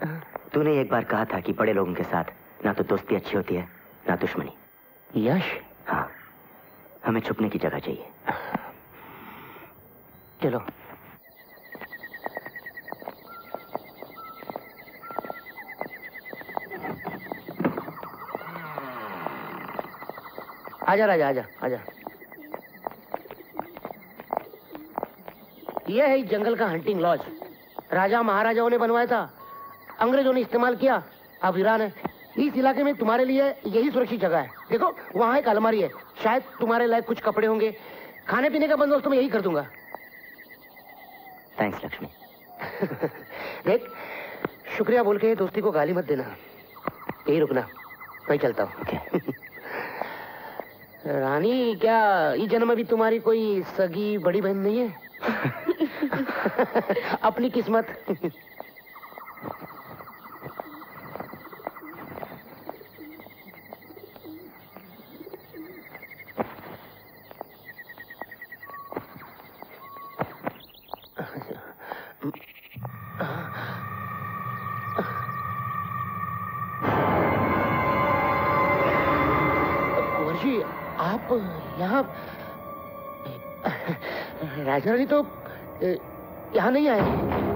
तूने एक बार कहा था कि बड़े लोगों के साथ ना तो दोस्ती अच्छी होती है ना दुश्मनी। यश? हाँ, हमें छुपने की जगह चाहिए। चलो। आजा राजा, आजा आजा। यह है इस जंगल का हंटिंग लॉज। राजा महाराजाओं ने बनवाया था, अंग्रेजों ने इस्तेमाल किया, अब वीरान है। इस इलाके में तुम्हारे लिए यही सुरक्षित जगह है। देखो वहाँ एक अलमारी है, शायद तुम्हारे लायक कुछ कपड़े होंगे। खाने पीने का बंदोबस्त मैं यही कर दूंगा। थैंक्स लक्ष्मी। देख, शुक्रिया बोल के दोस्ती को गाली मत देना। यही रुकना, मैं चलता हूँ। रानी, क्या इस जन्म में भी तुम्हारी कोई सगी बड़ी बहन नहीं है? अपनी किस्मत। जी, आप यहाँ? राजा रानी तो यहाँ नहीं आए।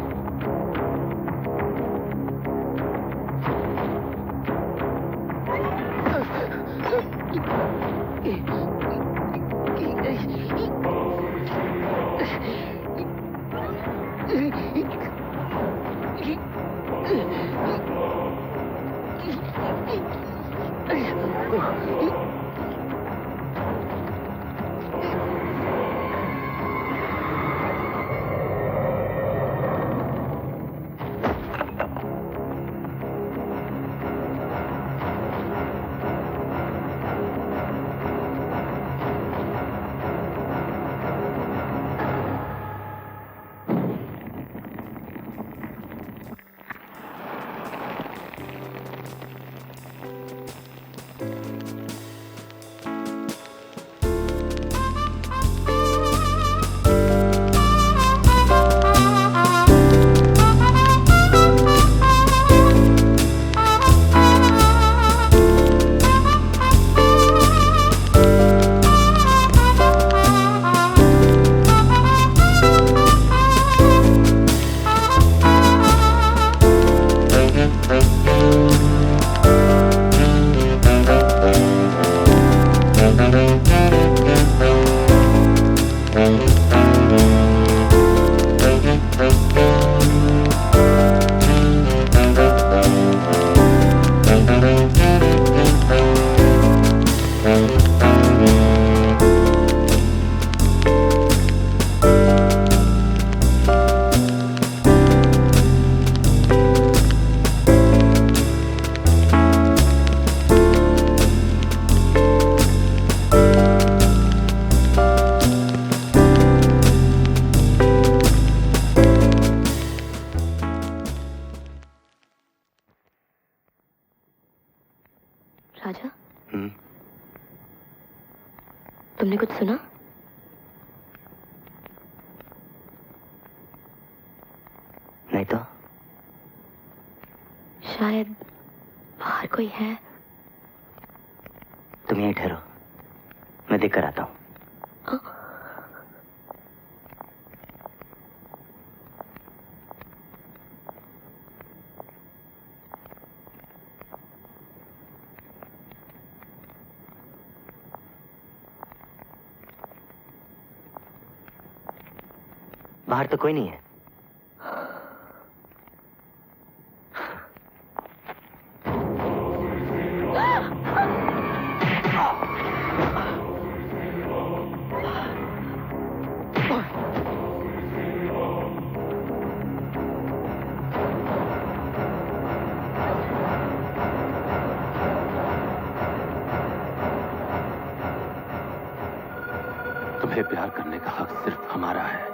राजा, तुमने कुछ सुना? नहीं तो। शायद बाहर कोई है। तुम यहीं ठहरो, मैं देख कर आता हूँ। बाहर तो कोई नहीं है। तुम्हें प्यार करने का हक सिर्फ हमारा है,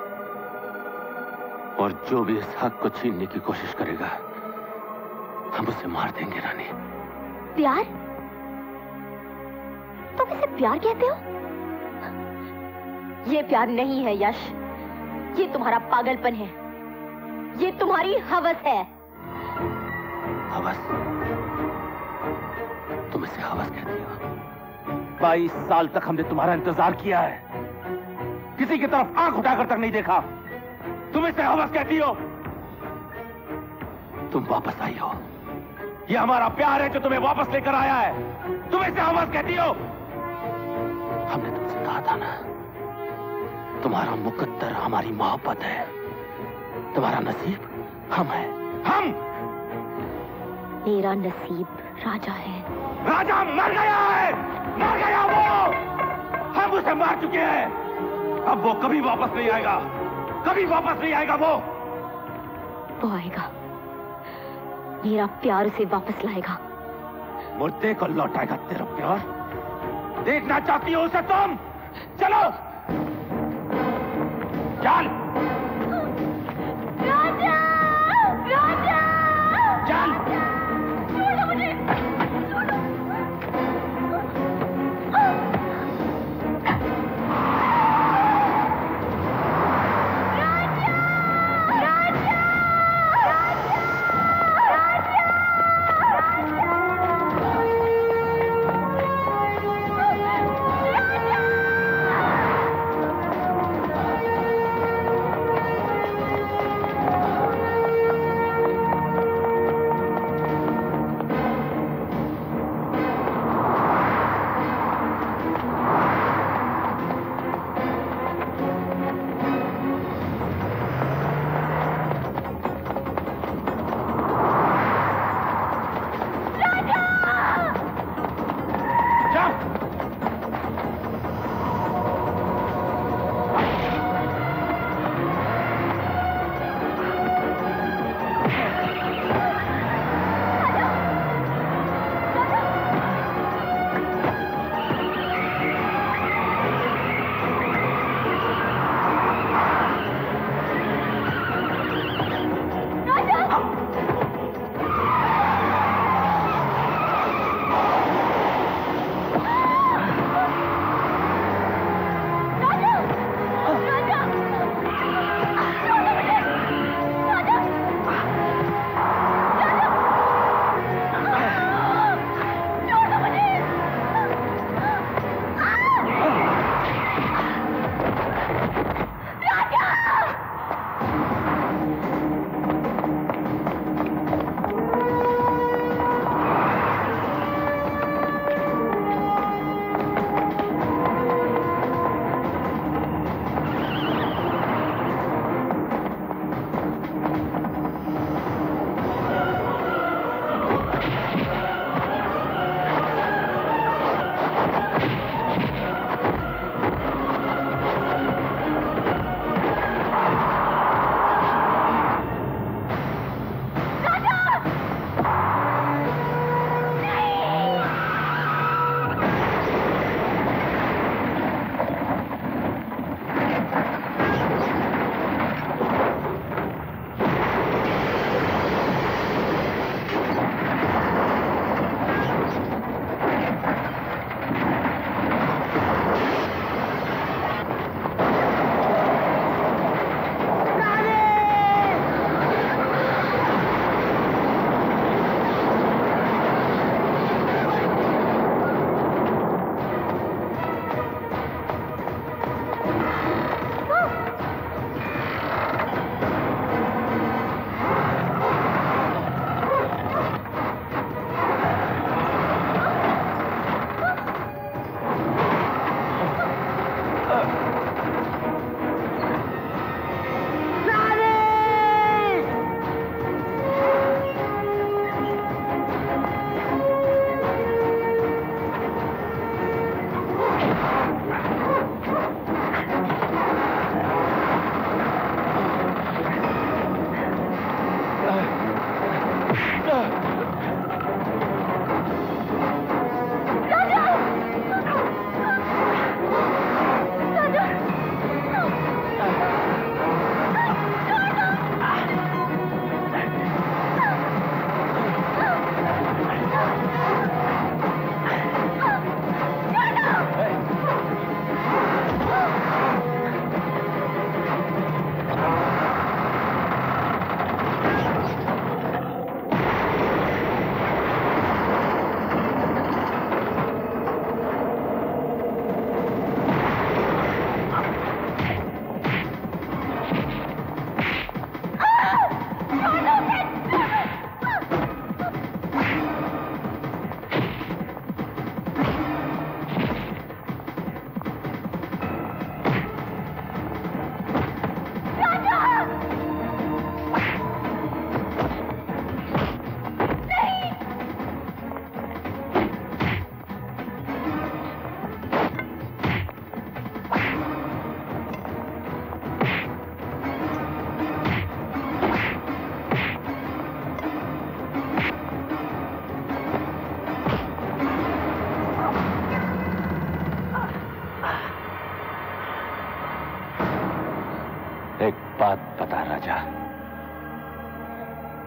और जो भी इस हक को छीनने की कोशिश करेगा हम उसे मार देंगे। रानी, प्यार? तुम इसे प्यार कहते हो? ये प्यार नहीं है यश, ये तुम्हारा पागलपन है, ये तुम्हारी हवस है। हवस? तुम इसे हवस कहती हो? 22 साल तक हमने तुम्हारा इंतजार किया है, किसी की तरफ आंख उठाकर तक नहीं देखा। तुम इसे हवस कहती हो? तुम वापस आई हो। ये हमारा प्यार है जो तुम्हें वापस लेकर आया है। तुम इसे हवस कहती हो? हमने तुमसे कहा था ना, तुम्हारा मुकद्दर हमारी मोहब्बत है, तुम्हारा नसीब हम है। हम? मेरा नसीब राजा है। राजा मर गया है, मर गया वो। हम उसे मार चुके हैं, अब वो कभी वापस नहीं आएगा, कभी वापस नहीं आएगा वो। वो आएगा। मेरा प्यार उसे वापस लाएगा। मुर्दे को लौटाएगा तेरा प्यार। देखना चाहती हो उसे तुम? चलो चल। राजा, राजा, चल। छोड़ो मुझे, छोड़ो।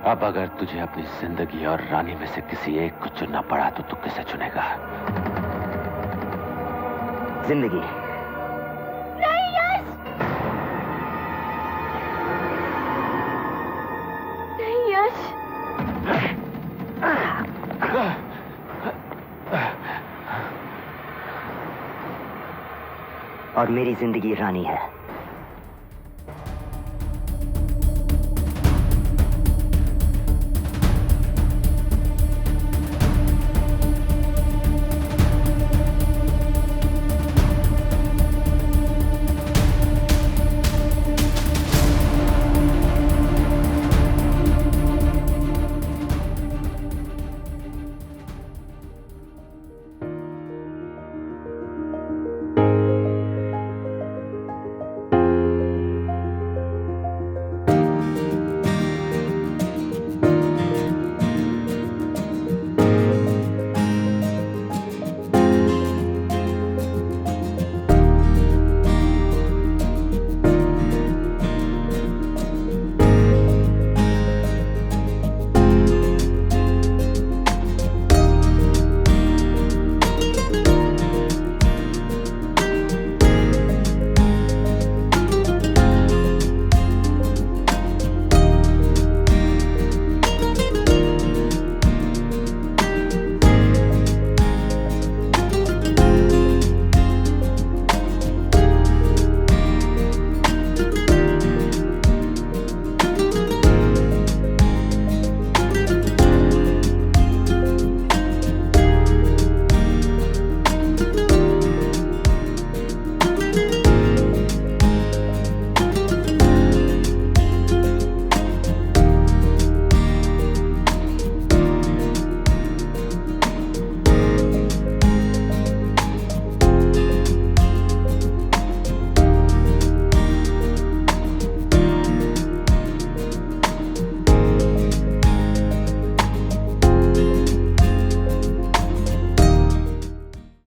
अब अगर तुझे अपनी जिंदगी और रानी में से किसी एक को चुनना पड़ा तो तू किसे चुनेगा? जिंदगी। नहीं यश, नहीं यश। और मेरी जिंदगी रानी है।